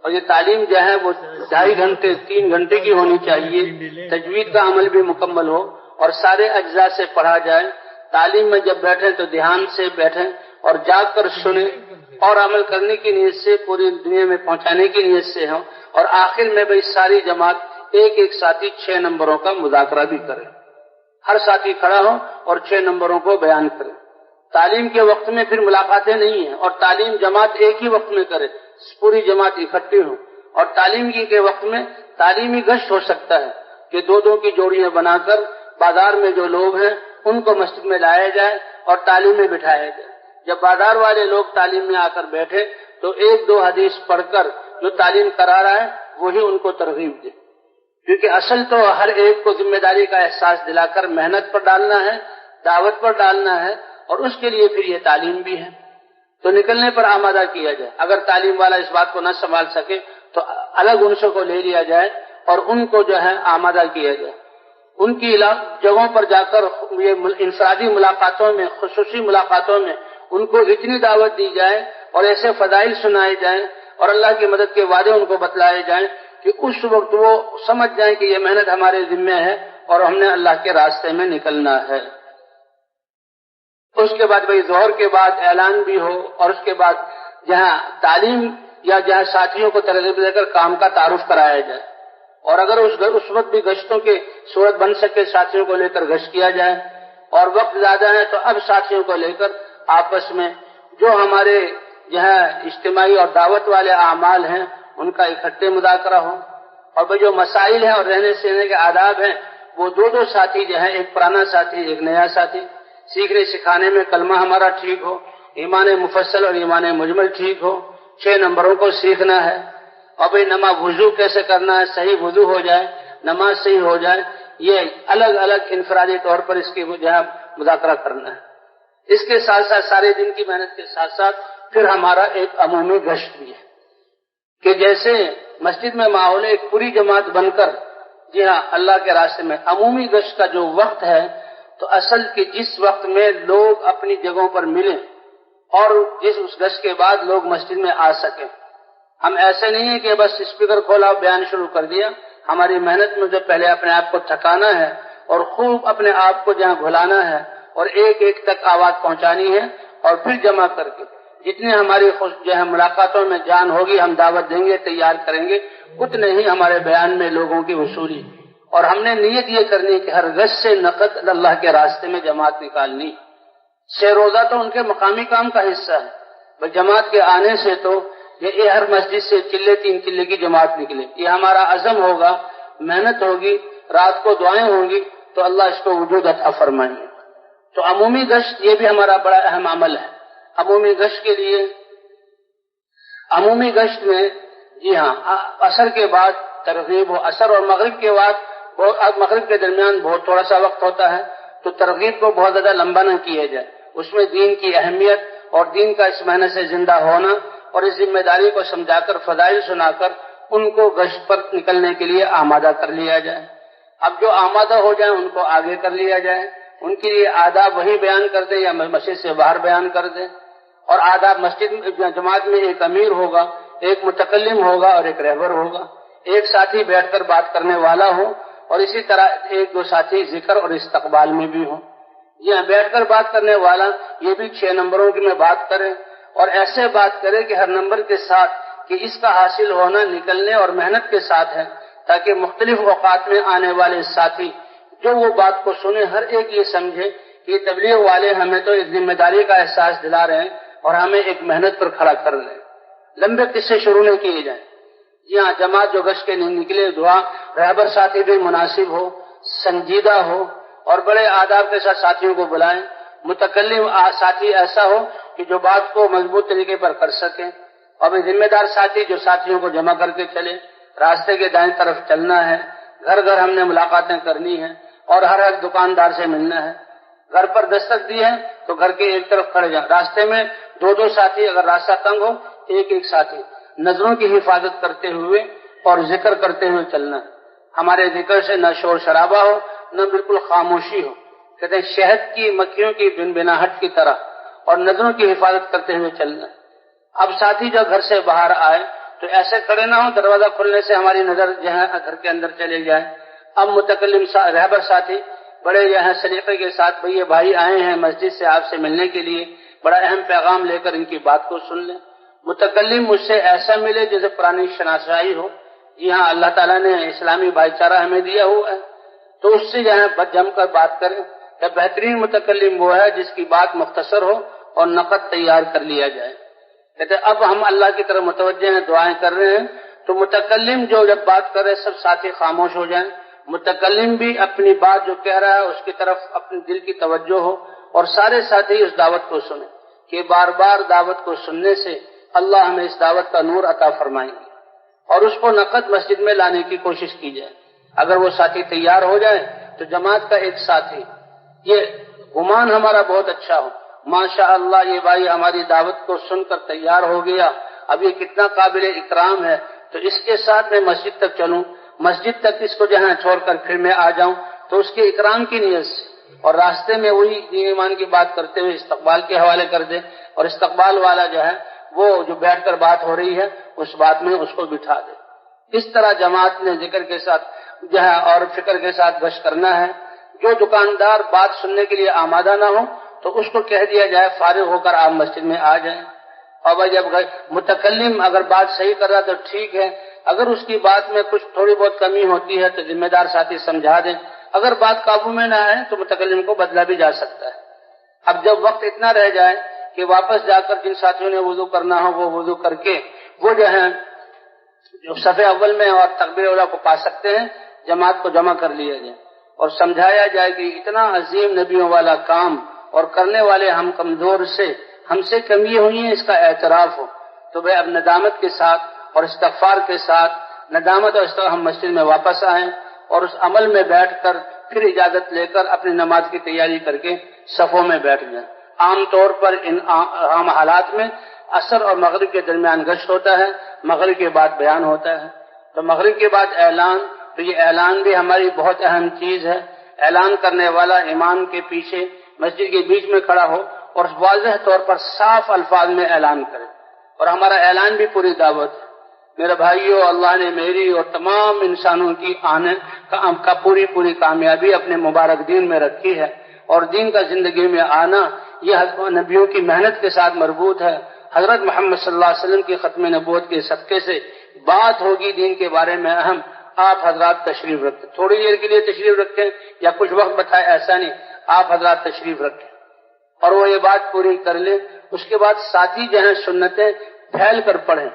اور یہ تعلیم جو ہے وہ 2.5 گھنٹے 3 گھنٹے کی ہونی چاہیے، تجوید کا عمل بھی مکمل ہو اور سارے اجزاء سے پڑھا جائے۔ تعلیم میں جب بیٹھیں تو دھیان سے بیٹھیں اور جاگ کر سنیں اور عمل کرنے کی نیت سے پوری دنیا میں پہنچانے کی نیت سے ہوں، اور آخر میں بھئی ساری جماعت ایک ساتھی 6 نمبروں کا مذاکرہ بھی کرے، ہر ساتھی کھڑا ہو اور 6 نمبروں کو بیان کرے۔ تعلیم کے وقت میں پھر ملاقاتیں نہیں ہیں، اور تعلیم جماعت ایک ہی وقت میں کرے، پوری جماعت اکٹھی ہو۔ اور تعلیم کے وقت میں تعلیمی گشت ہو سکتا ہے کہ 2 کی جوڑیاں بنا کر بازار میں جو لوگ ہیں ان کو مسجد میں لایا جائے اور تعلیم میں بٹھایا جائے۔ جب بازار والے لوگ تعلیم میں آ کر بیٹھے تو 1-2 حدیث پڑھ کر جو تعلیم کرا رہا ہے وہی ان کو ترغیب دے، کیونکہ اصل تو ہر ایک کو ذمہ داری کا احساس دلا کر محنت پر ڈالنا ہے، دعوت پر ڈالنا ہے، اور اس کے لیے پھر یہ تعلیم بھی ہے۔ تو نکلنے پر آمادہ کیا جائے۔ اگر تعلیم والا اس بات کو نہ سنبھال سکے تو الگ انسوں کو لے لیا جائے اور ان کو جو ہے آمادہ کیا جائے۔ ان کی جگہوں پر جا کر یہ انفرادی ملاقاتوں میں، خصوصی ملاقاتوں میں ان کو اتنی دعوت دی جائے اور ایسے فضائل سنائے جائیں اور اللہ کی مدد کے وعدے ان کو بتلائے جائیں کہ اس وقت وہ سمجھ جائیں کہ یہ محنت ہمارے ذمہ ہے اور ہم نے اللہ کے راستے میں نکلنا ہے۔ اس کے بعد بھئی ظہر کے بعد اعلان بھی ہو، اور اس کے بعد جہاں تعلیم یا جہاں ساتھیوں کو ترغیب دے کر کام کا تعارف کرایا جائے، اور اگر اس وقت بھی گشتوں کی صورت بن سکے ساتھیوں کو لے کر گشت کیا جائے، اور وقت زیادہ ہے تو اب ساتھیوں کو لے کر آپس میں جو ہمارے جہاں اجتماعی اور دعوت والے اعمال ہیں ان کا اکٹھے مذاکرہ ہو، اور وہ جو مسائل ہیں اور رہنے سہنے کے آداب ہیں وہ 2 ساتھی جو ہیں، ایک پرانا ساتھی ایک نیا ساتھی، سیکھنے سکھانے میں کلمہ ہمارا ٹھیک ہو، ایمان مفصل اور ایمان مجمل ٹھیک ہو، 6 نمبروں کو سیکھنا ہے، اور بھئی نماز وضو کیسے کرنا ہے، صحیح وضو ہو جائے، نماز صحیح ہو جائے، یہ الگ الگ انفرادی طور پر اس کی جہاں مذاکرہ کرنا ہے۔ اس کے ساتھ ساتھ سارے دن کی محنت کے ساتھ ساتھ پھر ہمارا ایک عمومی گشت بھی ہے کہ جیسے مسجد میں ماحول ایک پوری جماعت بن کر جی ہاں اللہ کے راستے میں عمومی گشت کا جو وقت ہے تو اصل کہ جس وقت میں لوگ اپنی جگہوں پر ملیں اور اس گشت کے بعد لوگ مسجد میں آ سکیں۔ ہم ایسے نہیں ہیں کہ بس اسپیکر کھولا بیان شروع کر دیا، ہماری محنت میں جو پہلے اپنے آپ کو تھکانا ہے اور خوب اپنے آپ کو جہاں گھلانا ہے اور ایک تک آواز پہنچانی ہے، اور پھر جمع کر کے جتنے ہماری جو ہے ملاقاتوں میں جان ہوگی ہم دعوت دیں گے، تیار کریں گے، اتنے ہی ہمارے بیان میں لوگوں کی وصولی، اور ہم نے نیت یہ کرنی کہ ہر گز سے نقد اللہ کے راستے میں جماعت نکالنی۔ 6 روزہ تو ان کے مقامی کام کا حصہ ہے، جماعت کے آنے سے تو یہ ہر مسجد سے 3 چلے کی جماعت نکلے، یہ ہمارا عزم ہوگا، محنت ہوگی، رات کو دعائیں ہوں گی تو اللہ اس کو وجود عطا فرمائیں گے۔ تو عمومی گشت یہ بھی ہمارا بڑا اہم عمل ہے۔ عمومی گشت کے لیے عمومی گشت میں جی ہاں عصر کے بعد ترغیب ہو، عصر اور مغرب کے بعد مغرب کے درمیان بہت تھوڑا سا وقت ہوتا ہے تو ترغیب کو بہت زیادہ لمبا نہ کیا جائے، اس میں دین کی اہمیت اور دین کا اس محنت سے زندہ ہونا اور اس ذمہ داری کو سمجھا کر فضائل سنا کر ان کو گشت پر نکلنے کے لیے آمادہ کر لیا جائے۔ اب جو آمادہ ہو جائیں ان کو آگے کر لیا جائے، ان کے لیے آداب وہی بیان کر دیں یا مسجد سے باہر بیان کر دیں، اور آداب مسجد جماعت میں ایک امیر ہوگا، ایک متکلم ہوگا اور ایک رہبر ہوگا، ایک ساتھی بیٹھ کر بات کرنے والا ہو اور اسی طرح 1-2 ساتھی ذکر اور استقبال میں بھی ہوں۔ یہاں بیٹھ کر بات کرنے والا یہ بھی 6 نمبروں کی میں بات کرے اور ایسے بات کرے کہ ہر نمبر کے ساتھ کہ اس کا حاصل ہونا نکلنے اور محنت کے ساتھ ہے، تاکہ مختلف اوقات میں آنے والے ساتھی جو وہ بات کو سنے ہر ایک یہ سمجھے کہ یہ تبلیغ والے ہمیں تو ایک ذمہ داری کا احساس دلا رہے ہیں اور ہمیں ایک محنت پر کھڑا کر رہے ہیں۔ لمبے قصے شروع نہیں کیے جائیں۔ یہاں جماعت جو گشت کے نکلے دعا رہبر ساتھی بھی مناسب ہو، سنجیدہ ہو اور بڑے آداب کے ساتھ ساتھیوں کو بلائیں۔ متکلم ساتھی ایسا ہو کہ جو بات کو مضبوط طریقے پر کر سکے، اور ذمہ دار ساتھی جو ساتھیوں کو جمع کر کے چلے۔ راستے کے دائیں طرف چلنا ہے، گھر گھر ہم نے ملاقاتیں کرنی ہیں اور ہر دکاندار سے ملنا ہے. گھر پر دستک دی ہے تو گھر کے ایک طرف کھڑے جائیں. راستے میں دو ساتھی، اگر راستہ تنگ ہو ایک ساتھی. نظروں کی حفاظت کرتے ہوئے اور ذکر کرتے ہوئے چلنا. ہمارے ذکر سے نہ شور شرابہ ہو نہ بالکل خاموشی ہو. کہتے ہیں شہد کی مکھیوں کی بنبناہٹ کی طرح، اور نظروں کی حفاظت کرتے ہوئے چلنا. اب ساتھی جب گھر سے باہر آئے تو ایسے کھڑے نہ ہو دروازہ کھلنے سے ہماری نظر جو ہے گھر کے اندر چلے جائے. اب متکلم رہبر ساتھی بڑے جو ہے سلیقے کے ساتھ، بھئی یہ بھائی آئے ہیں مسجد سے آپ سے ملنے کے لیے، بڑا اہم پیغام لے کر ان کی بات کو سن لیں. متکلم مجھ سے ایسا ملے جیسے پرانی شناسائی ہو. جی ہاں، اللہ تعالیٰ نے اسلامی بھائی چارہ ہمیں دیا ہوا ہے، تو اس سے جو ہے جم کر بات کریں. کہ بہترین متکلم وہ ہے جس کی بات مختصر ہو اور نقد تیار کر لیا جائے. کہتے اب ہم اللہ کی طرف متوجہ ہیں، دعائیں کر رہے ہیں، تو متکلم جو جب بات کرے سب ساتھی خاموش ہو جائیں. متکلم بھی اپنی بات جو کہہ رہا ہے اس کی طرف اپنے دل کی توجہ ہو، اور سارے ساتھی اس دعوت کو سنیں. کہ بار بار دعوت کو سننے سے اللہ ہمیں اس دعوت کا نور عطا فرمائیں گے، اور اس کو نقد مسجد میں لانے کی کوشش کی جائے. اگر وہ ساتھی تیار ہو جائے تو جماعت کا ایک ساتھی، یہ گمان ہمارا بہت اچھا ہو، ماشاء اللہ یہ بھائی ہماری دعوت کو سن کر تیار ہو گیا، اب یہ کتنا قابل اکرام ہے، تو اس کے ساتھ میں مسجد تک چلوں، مسجد تک اس کو جہاں چھوڑ کر پھر میں آ جاؤں، تو اس کے اکرام کی نیت سے. اور راستے میں وہی دین ایمان کی بات کرتے ہوئے استقبال کے حوالے کر دے، اور استقبال والا جو ہے وہ جو بیٹھ کر بات ہو رہی ہے اس بات میں اس کو بٹھا دے. اس طرح جماعت نے ذکر کے ساتھ جو ہے اور فکر کے ساتھ گشت کرنا ہے. جو دکاندار بات سننے کے لیے آمادہ نہ ہو تو اس کو کہہ دیا جائے فارغ ہو کر آپ مسجد میں آ جائیں. اور جب متکلم اگر بات صحیح کر رہا تو ٹھیک ہے، اگر اس کی بات میں کچھ تھوڑی بہت کمی ہوتی ہے تو ذمہ دار ساتھی سمجھا دیں. اگر بات قابو میں نہ آئے تو متکلم کو بدلا بھی جا سکتا ہے. اب جب وقت اتنا رہ جائے کہ واپس جا کر جن ساتھیوں نے وضو کرنا ہو وہ وضو کر کے وہ جو ہے جو صف اول میں اور تکبیر اولیٰ کو پا سکتے ہیں، جماعت کو جمع کر لیا جائے اور سمجھایا جائے کہ اتنا عظیم نبیوں والا کام اور کرنے والے ہم کمزور سے ہم سے کمی ہوئی ہے، اس کا اعتراف ہو. تو بھائی اب ندامت کے ساتھ اور استغفار کے ساتھ ندامت اور استغفار ہم مسجد میں واپس آئیں اور اس عمل میں بیٹھ کر پھر اجازت لے کر اپنی نماز کی تیاری کر کے صفوں میں بیٹھ جائیں. عام طور پر ان عام حالات میں عصر اور مغرب کے درمیان گشت ہوتا ہے، مغرب کے بعد بیان ہوتا ہے. تو مغرب کے بعد اعلان، تو یہ اعلان بھی ہماری بہت اہم چیز ہے. اعلان کرنے والا امام کے پیچھے مسجد کے بیچ میں کھڑا ہو اور واضح طور پر صاف الفاظ میں اعلان کرے. اور ہمارا اعلان بھی پوری دعوت ہے. میرے بھائیوں، اللہ نے میری اور تمام انسانوں کی آنے کا پوری کامیابی اپنے مبارک دین میں رکھی ہے، اور دین کا زندگی میں آنا یہ نبیوں کی محنت کے ساتھ مربوط ہے. حضرت محمد صلی اللہ علیہ وسلم کی ختم نبوت کے صدقے سے بات ہوگی دین کے بارے میں اہم. آپ حضرات تشریف رکھیں، تھوڑی دیر کے لیے تشریف رکھیں یا کچھ وقت بتائے، ایسا نہیں، آپ حضرات تشریف رکھیں اور وہ یہ بات پوری کر لیں. اس کے بعد ساتھی جو ہیں سنتیں پھیل کر پڑھیں،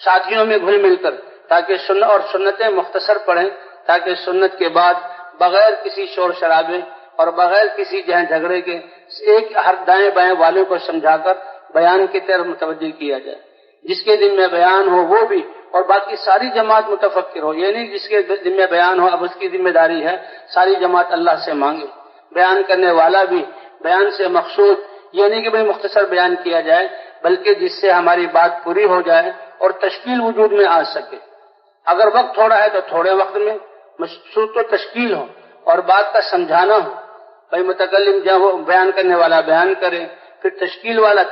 ساتھیوں میں گھل مل کر، تاکہ سنتیں مختصر پڑھیں، تاکہ سنت کے بعد بغیر کسی شور شرابے اور بغیر کسی جھگڑے کے ایک ہر دائیں بائیں والوں کو سمجھا کر بیان کی طرف متوجہ کیا جائے. جس کے دن میں بیان ہو وہ بھی، اور باقی ساری جماعت متفکر ہو. یہ نہیں جس کے دن میں بیان ہو اب اس کی ذمہ داری ہے ساری جماعت اللہ سے مانگے. بیان کرنے والا بھی بیان سے مقصود یہ نہیں کہ بھئی مختصر بیان کیا جائے، بلکہ جس سے ہماری بات پوری ہو جائے اور تشکیل وجود میں آ سکے. اگر وقت تھوڑا ہے تو تھوڑے وقت میں مقصود تو تشکیل ہو اور بات کا سمجھانا ہو. بھئی متکلم جب وہ بیان کرنے والا بیان کرے، پھر تشکیل والا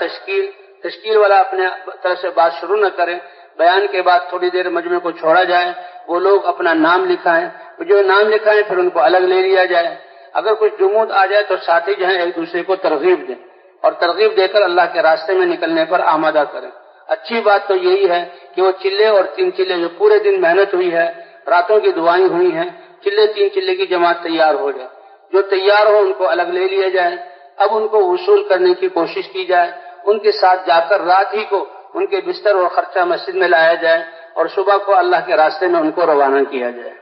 اپنے طرف سے بات شروع نہ کرے. بیان کے بعد تھوڑی دیر مجمع کو چھوڑا جائے، وہ لوگ اپنا نام لکھائیں، جو نام لکھائیں پھر ان کو الگ لے لیا جائے. اگر کچھ جمود آ جائے تو ساتھی جو ہیں ایک دوسرے کو ترغیب دیں اور ترغیب دے کر اللہ کے راستے میں نکلنے پر آمادہ کریں. اچھی بات تو یہی ہے کہ وہ چلے اور 3 چلے جو پورے دن محنت ہوئی ہے، راتوں کی دعائیں ہوئی ہیں، چلے 3 چلے کی جماعت تیار ہو جائے. جو تیار ہو ان کو الگ لے لیا جائے. اب ان کو وصول کرنے کی کوشش کی جائے، ان کے ساتھ جا کر رات ہی کو ان کے بستر اور خرچہ مسجد میں لایا جائے اور صبح کو اللہ کے راستے میں ان کو روانہ کیا جائے.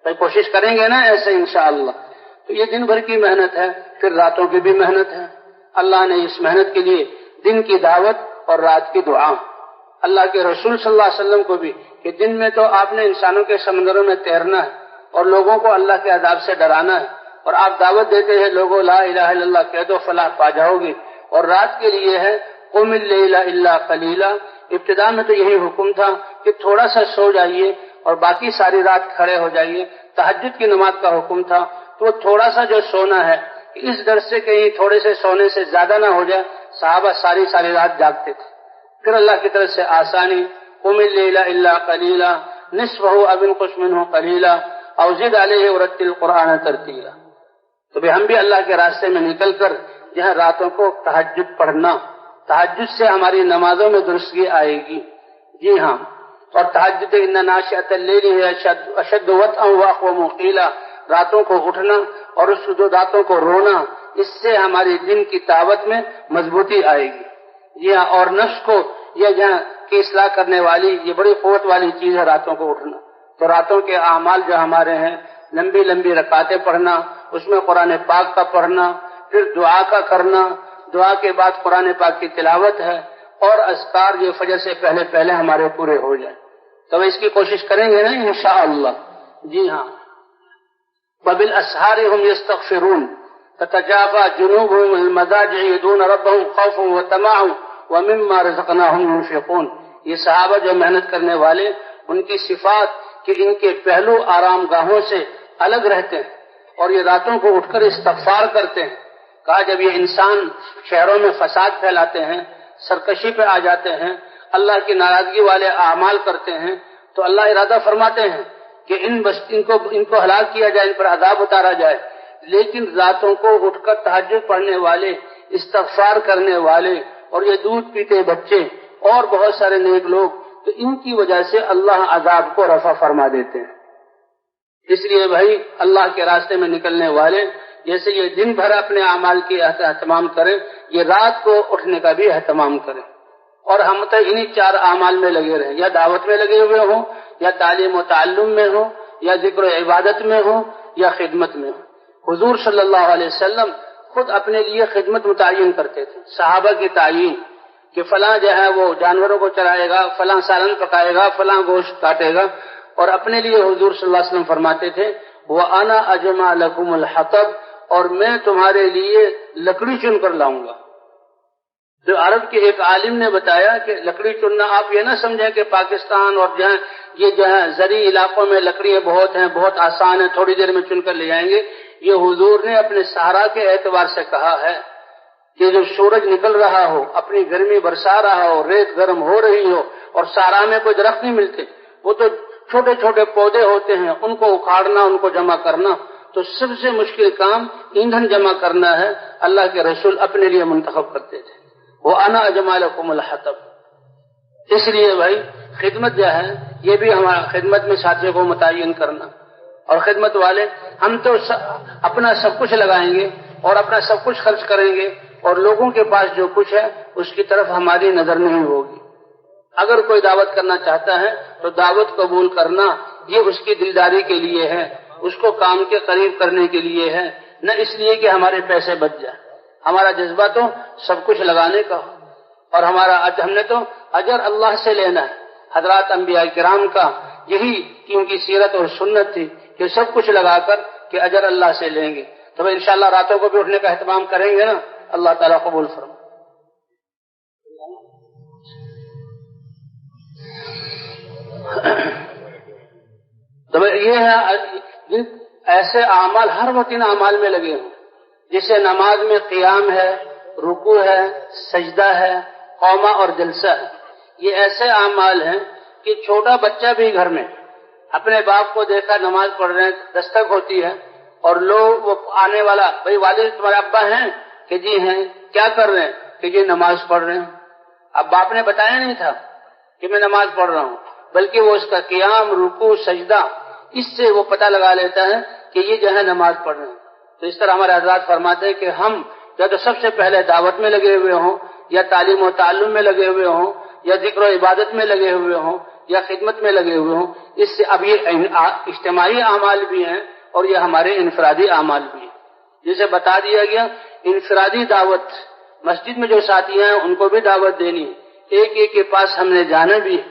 تو کوشش کریں گے نا ایسے انشاءاللہ. تو یہ دن بھر کی محنت ہے، پھر راتوں کی بھی محنت ہے. اللہ نے اس محنت کے لیے دن کی دعوت اور رات کی دعا. اللہ کے رسول صلی اللہ علیہ وسلم کو بھی کہ دن میں تو آپ نے انسانوں کے سمندروں میں تیرنا ہے اور لوگوں کو اللہ کے عذاب سے ڈرانا ہے، اور آپ دعوت دیتے ہیں لوگوں لا الہ الا اللہ کہہ دو فلاح پا جاؤ گے، اور رات کے لیے ہے قم اللیل الا قلیلا، ابتدا میں تو یہی حکم تھا کہ تھوڑا سا سو جائیے اور باقی ساری رات کھڑے ہو جائیے، تہجد کی نماز کا حکم تھا، تو تھوڑا سا جو سونا ہے اس ڈر سے کہیں تھوڑے سے سونے سے زیادہ نہ ہو جائے، صحابہ ساری رات جاگتے تھے۔ پھر اللہ کی طرف سے آسانی قم اللیل الا قلیلا نصفہ او انقص منہ قلیلا او زد علیہ ورتل القرآن ترتیلا۔ تو ہم بھی اللہ کے راستے میں نکل کر جہاں راتوں کو تہجد پڑھنا، تہجد سے ہماری نمازوں میں درستگی آئے گی۔ جی ہاں، اور تہجد ان ناشئۃ اللیل اشد وطئا واقوم قیلا، راتوں کو اٹھنا اور اس راتوں کو رونا، اس سے ہماری دن کی طاقت میں مضبوطی آئے گی۔ جی ہاں، اور نفس کو یہ جہاں کی اصلاح کرنے والی یہ بڑی قوت والی چیز ہے راتوں کو اٹھنا۔ تو راتوں کے اعمال جو ہمارے ہیں، لمبی لمبی رکعتیں پڑھنا، اس میں قرآن پاک کا پڑھنا، پھر دعا کا کرنا، دعا کے بعد قرآن پاک کی تلاوت ہے، اور اذکار جو فجر سے پہلے پہلے ہمارے پورے ہو جائیں۔ تو اس کی کوشش کریں گے نا انشاءاللہ۔ جی ہاں، وبالاسحار هم يستغفرون تتجافى جنوبهم المضاجع يدعون ربهم خوفا وطمعا ومما رزقناهم ينفقون۔ یہ صحابہ جو محنت کرنے والے، ان کی صفات کہ ان کے پہلو آرام گاہوں سے الگ رہتے ہیں اور یہ راتوں کو اٹھ کر استغفار کرتے ہیں۔ کہا جب یہ انسان شہروں میں فساد پھیلاتے ہیں، سرکشی پہ آ جاتے ہیں، اللہ کی ناراضگی والے اعمال کرتے ہیں، تو اللہ ارادہ فرماتے ہیں کہ ان کو ہلاک کیا جائے، ان پر عذاب اتارا جائے، لیکن راتوں کو اٹھ کر تہجد پڑھنے والے، استغفار کرنے والے، اور یہ دودھ پیتے بچے اور بہت سارے نیک لوگ، تو ان کی وجہ سے اللہ عذاب کو رفع فرما دیتے ہیں۔ اس لیے بھائی اللہ کے راستے میں نکلنے والے جیسے یہ دن بھر اپنے اعمال کی اہتمام کریں، یہ رات کو اٹھنے کا بھی اہتمام کریں، اور ہم تو انہی 4 اعمال میں لگے رہیں، یا دعوت میں لگے ہوئے ہوں، یا تعلیم و تعلم میں ہوں، یا ذکر و عبادت میں ہوں، یا خدمت میں ہوں۔ حضور صلی اللہ علیہ وسلم خود اپنے لیے خدمت متعین کرتے تھے، صحابہ کی تعین کہ فلاں جو ہے وہ جانوروں کو چرائے گا، فلاں سالن پکائے گا، فلاں گوشت کاٹے گا، اور اپنے لیے حضور صلی اللہ علیہ وسلم فرماتے تھے وَأَنَا أَجْمَعُ لَكُمُ الْحَطَبَ، اور میں تمہارے لیے لکڑی چن کر لاؤں گا۔ جو عرب کے ایک عالم نے بتایا کہ لکڑی چننا آپ یہ نہ سمجھیں کہ پاکستان اور جہاں یہ جو ہے زرعی علاقوں میں لکڑیاں بہت ہیں، بہت آسان ہے، تھوڑی دیر میں چن کر لے جائیں گے۔ یہ حضور نے اپنے صحرا کے اعتبار سے کہا ہے کہ جو سورج نکل رہا ہو، اپنی گرمی برسا رہا ہو، ریت گرم ہو رہی ہو، اور صحرا میں کوئی درخت نہیں ملتے، وہ تو چھوٹے چھوٹے پودے ہوتے ہیں، ان کو اکھاڑنا، ان کو جمع کرنا، تو سب سے مشکل کام ایندھن جمع کرنا ہے۔ اللہ کے رسول اپنے لیے منتخب کرتے تھے وَأَنَا أَجْمَعُ لَكُمُ الْحَطَبَ۔ اس لیے بھائی خدمت جو ہے یہ بھی ہمارا خدمت میں ساتھیوں کو متعین کرنا، اور خدمت والے ہم تو اپنا سب کچھ لگائیں گے اور اپنا سب کچھ خرچ کریں گے، اور لوگوں کے پاس جو کچھ ہے اس کی طرف ہماری نظر نہیں ہوگی۔ اگر کوئی دعوت کرنا چاہتا ہے تو دعوت قبول کرنا یہ اس کی دلداری کے لیے ہے، اس کو کام کے قریب کرنے کے لیے ہے، نہ اس لیے کہ ہمارے پیسے بچ جائیں۔ ہمارا جذبہ تو سب کچھ لگانے کا، اور ہم نے تو اجر اللہ سے لینا ہے۔ حضرات انبیاء کرام کا یہی کہ ان کی سیرت اور سنت تھی کہ سب کچھ لگا کر کہ اجر اللہ سے لیں گے۔ تو انشاءاللہ راتوں کو بھی اٹھنے کا اہتمام کریں گے نا، اللہ تعالیٰ قبول فرمائے۔ تو یہ ہے ایسے اعمال ہر وقت ان اعمال میں لگے ہوں، جیسے نماز میں قیام ہے، رکوع ہے، سجدہ ہے، قومہ اور جلسہ ہے۔ یہ ایسے اعمال ہیں کہ چھوٹا بچہ بھی گھر میں اپنے باپ کو دیکھا نماز پڑھ رہے ہیں، دستک ہوتی ہے، اور لوگ وہ آنے والا بھائی والد تمہارے ابا ہیں کہ جی ہیں، کیا کر رہے ہیں کہ جی نماز پڑھ رہے ہیں۔ اب باپ نے بتایا نہیں تھا کہ میں نماز پڑھ رہا ہوں، بلکہ وہ اس کا قیام، رکوع، سجدہ، اس سے وہ پتہ لگا لیتا ہے کہ یہ جو ہے نماز پڑھ رہے ہیں۔ تو اس طرح ہمارے حضرات فرماتے ہیں کہ ہم یا تو سب سے پہلے دعوت میں لگے ہوئے ہوں، یا تعلیم و تعلم میں لگے ہوئے ہوں، یا ذکر و عبادت میں لگے ہوئے ہوں، یا خدمت میں لگے ہوئے ہوں۔ اس سے اب یہ اجتماعی اعمال بھی ہیں اور یہ ہمارے انفرادی اعمال بھی ہیں۔ جسے بتا دیا گیا انفرادی دعوت، مسجد میں جو ساتھی ہیں ان کو بھی دعوت دینی ہے، ایک ایک کے پاس ہم نے جانا بھی ہے۔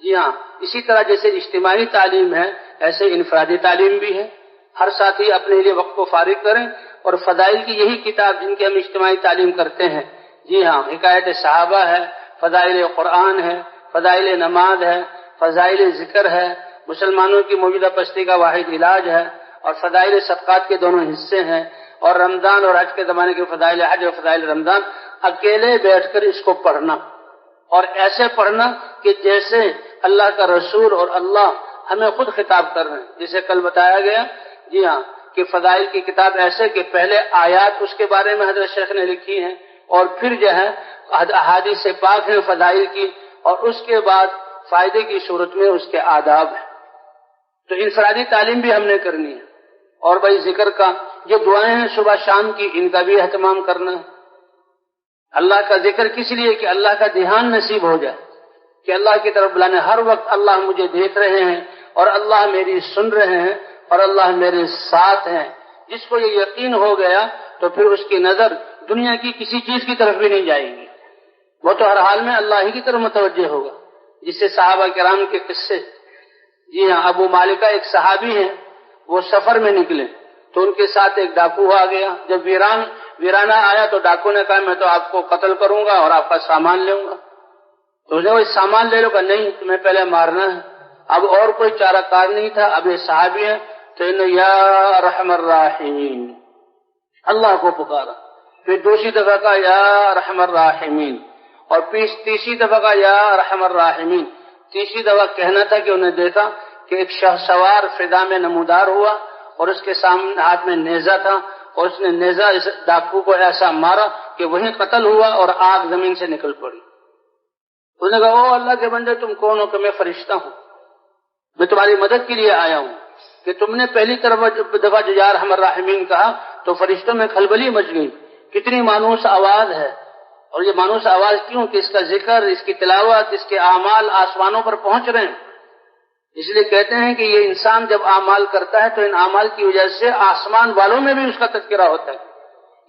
جی ہاں، اسی طرح جیسے اجتماعی تعلیم ہے ایسے انفرادی تعلیم بھی ہے۔ ہر ساتھی اپنے لیے وقت کو فارغ کریں اور فضائل کی یہی کتاب جن کی ہم اجتماعی تعلیم کرتے ہیں، جی ہاں، حکایت صحابہ ہے، فضائل قرآن ہے، فضائل نماز ہے، فضائل ذکر ہے، مسلمانوں کی موجودہ پستی کا واحد علاج ہے، اور فضائل صدقات کے دونوں حصے ہیں، اور رمضان اور حج کے زمانے کے فضائل حج اور فضائل رمضان، اکیلے بیٹھ کر اس کو پڑھنا، اور ایسے پڑھنا کہ جیسے اللہ کا رسول اور اللہ ہمیں خود خطاب کر رہے ہیں، جسے کل بتایا گیا، جی ہاں، کہ فضائل کی کتاب ایسے کہ پہلے آیات اس کے بارے میں حضرت شیخ نے لکھی ہیں، اور پھر جو ہے احادیث پاک ہیں فضائل کی، اور اس کے بعد فائدے کی صورت میں اس کے آداب ہیں۔ تو انفرادی تعلیم بھی ہم نے کرنی ہے، اور بھائی ذکر کا جو دعائیں ہیں صبح شام کی، ان کا بھی اہتمام کرنا ہے۔ اللہ کا ذکر کس لیے کہ اللہ کا دھیان نصیب ہو جائے، کہ اللہ کی طرف بلانے، ہر وقت اللہ مجھے دیکھ رہے ہیں اور اللہ میری سن رہے ہیں اور اللہ میرے ساتھ ہیں۔ جس کو یہ یقین ہو گیا تو پھر اس کی نظر دنیا کی کسی چیز کی طرف بھی نہیں جائے گی، وہ تو ہر حال میں اللہ ہی کی طرف متوجہ ہوگا۔ جس سے صحابہ کرام کے قصے، جی ہاں، ابو مالکہ ایک صحابی ہیں، وہ سفر میں نکلے تو ان کے ساتھ ایک ڈاکو آ گیا۔ جب ویرانہ آیا تو ڈاکو نے کہا میں تو آپ کو قتل کروں گا اور آپ کا سامان لوں گا۔ تو اس نے وہ سامان لے لو، کہ نہیں تمہیں پہلے مارنا ہے۔ اب اور کوئی چارہ کار نہیں تھا، اب یہ صحابی ہیں تو انہوں نے یا ارحم الراحمین اللہ کو پکارا، پھر دوسری دفعہ کا یا ارحم الراحمین، اور پھر تیسری دفعہ کا یا ارحم الراحمین۔ تیسری دفعہ کہنا تھا کہ انہیں دیکھا کہ ایک شہسوار فضا میں نمودار ہوا اور اس کے سامنے ہاتھ میں نیزہ تھا، اور اس نے نیزہ اس ڈاکو کو ایسا مارا کہ وہیں قتل ہوا اور آگ زمین سے نکل پڑی۔ اس نے کہا او اللہ کے بندے تم کون ہو؟ کہ میں فرشتہ ہوں، میں تمہاری مدد کے لیے آیا ہوں۔ کہ تم نے پہلی دفعہ جو یا ارحم الراحمین کہا تو فرشتوں میں کھلبلی مچ گئی، کتنی مانوس آواز ہے، اور یہ مانوس آواز کیوں کہ اس کا ذکر، اس کی تلاوت، اس کے اعمال آسمانوں پر پہنچ رہے ہیں۔ اس لیے کہتے ہیں کہ یہ انسان جب اعمال کرتا ہے تو ان اعمال کی وجہ سے آسمان والوں میں بھی اس کا تذکرہ ہوتا ہے،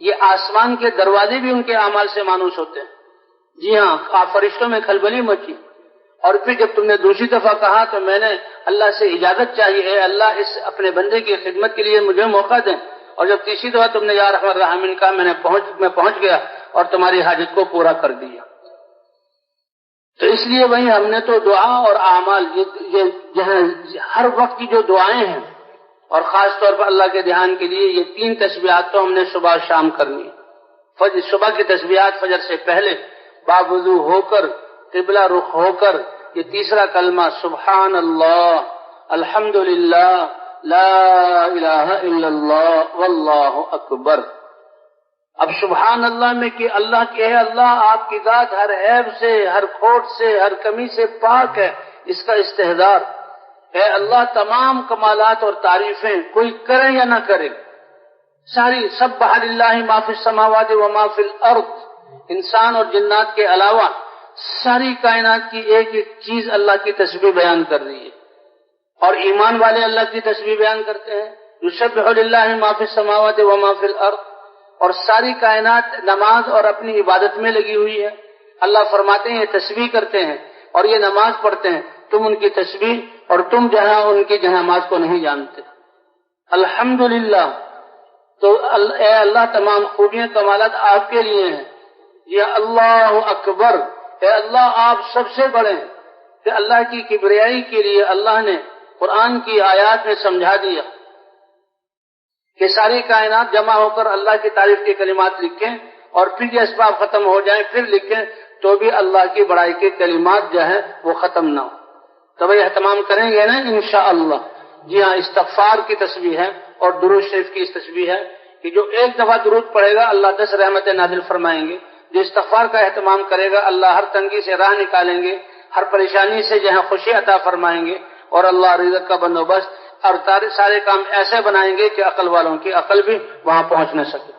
یہ آسمان کے دروازے بھی ان کے اعمال سے مانوس ہوتے ہیں۔ جی ہاں، فرشتوں میں کھلبلی مچی، اور پھر جب تم نے دوسری دفعہ کہا تو میں نے اللہ سے اجازت چاہیے، اے اللہ اس اپنے بندے کی خدمت کے لیے مجھے موقع دیں، اور جب تیسری دفعہ تم نے یا ارحم الراحمین کہا میں پہنچ گیا اور تمہاری حاجت کو پورا کر دیا۔ تو اس لیے وہی ہم نے تو دعا اور اعمال، یہ ہر وقت کی جو دعائیں ہیں، اور خاص طور پر اللہ کے دھیان کے لیے یہ 3 تسبیحات تو ہم نے صبح شام کرنی ہے۔ صبح کی تسبیحات فجر سے پہلے باوضو ہو کر، قبلہ رخ ہو کر، یہ تیسرا کلمہ سبحان اللہ، الحمدللہ، لا الہ الا اللہ، واللہ اکبر۔ اب سبحان اللہ میں کہ اللہ کہ ہے اللہ آپ کی ذات ہر عیب سے، ہر کھوٹ سے، ہر کمی سے پاک ہے، اس کا استحضار۔ اے اللہ تمام کمالات اور تعریفیں کوئی کرے یا نہ کرے، ساری سبح للہ ما فی السماوات و ما فی الارض، انسان اور جنات کے علاوہ ساری کائنات کی ایک ایک چیز اللہ کی تسبیح بیان کر رہی ہے، اور ایمان والے اللہ کی تسبیح بیان کرتے ہیں، یسبح للہ ما فی السماوات و ما فی الارض، اور ساری کائنات نماز اور اپنی عبادت میں لگی ہوئی ہے۔ اللہ فرماتے ہیں یہ تسبیح کرتے ہیں اور یہ نماز پڑھتے ہیں، تم ان کی تسبیح اور تم جہاں ان کی نماز کو نہیں جانتے۔ الحمدللہ، تو اے اللہ تمام خوبیاں کمالات آپ کے لیے ہیں۔ یہ اللہ اکبر، اے اللہ آپ سب سے بڑے ہیں۔ کہ اللہ کی کبریائی کے لیے اللہ نے قرآن کی آیات میں سمجھا دیا کہ ساری کائنات جمع ہو کر اللہ کی تعریف کے کلمات لکھیں، اور پھر یہ اسباب ختم ہو جائیں پھر لکھیں تو بھی اللہ کی بڑائی کے کلمات جو ہیں وہ ختم نہ ہو۔ تو یہ اہتمام کریں گے نا انشاءاللہ۔ جی ہاں، استغفار کی تسبیح ہے اور درود شریف کی اس تسبیح ہے کہ جو ایک دفعہ درود پڑھے گا اللہ 10 رحمتیں نازل فرمائیں گے، جو استغفار کا اہتمام کرے گا اللہ ہر تنگی سے راہ نکالیں گے، ہر پریشانی سے جہاں خوشی عطا فرمائیں گے، اور اللہ رزق کا بندوبست اور سارے کام ایسے بنائیں گے کہ عقل والوں کی عقل بھی وہاں پہنچ نہ سکے۔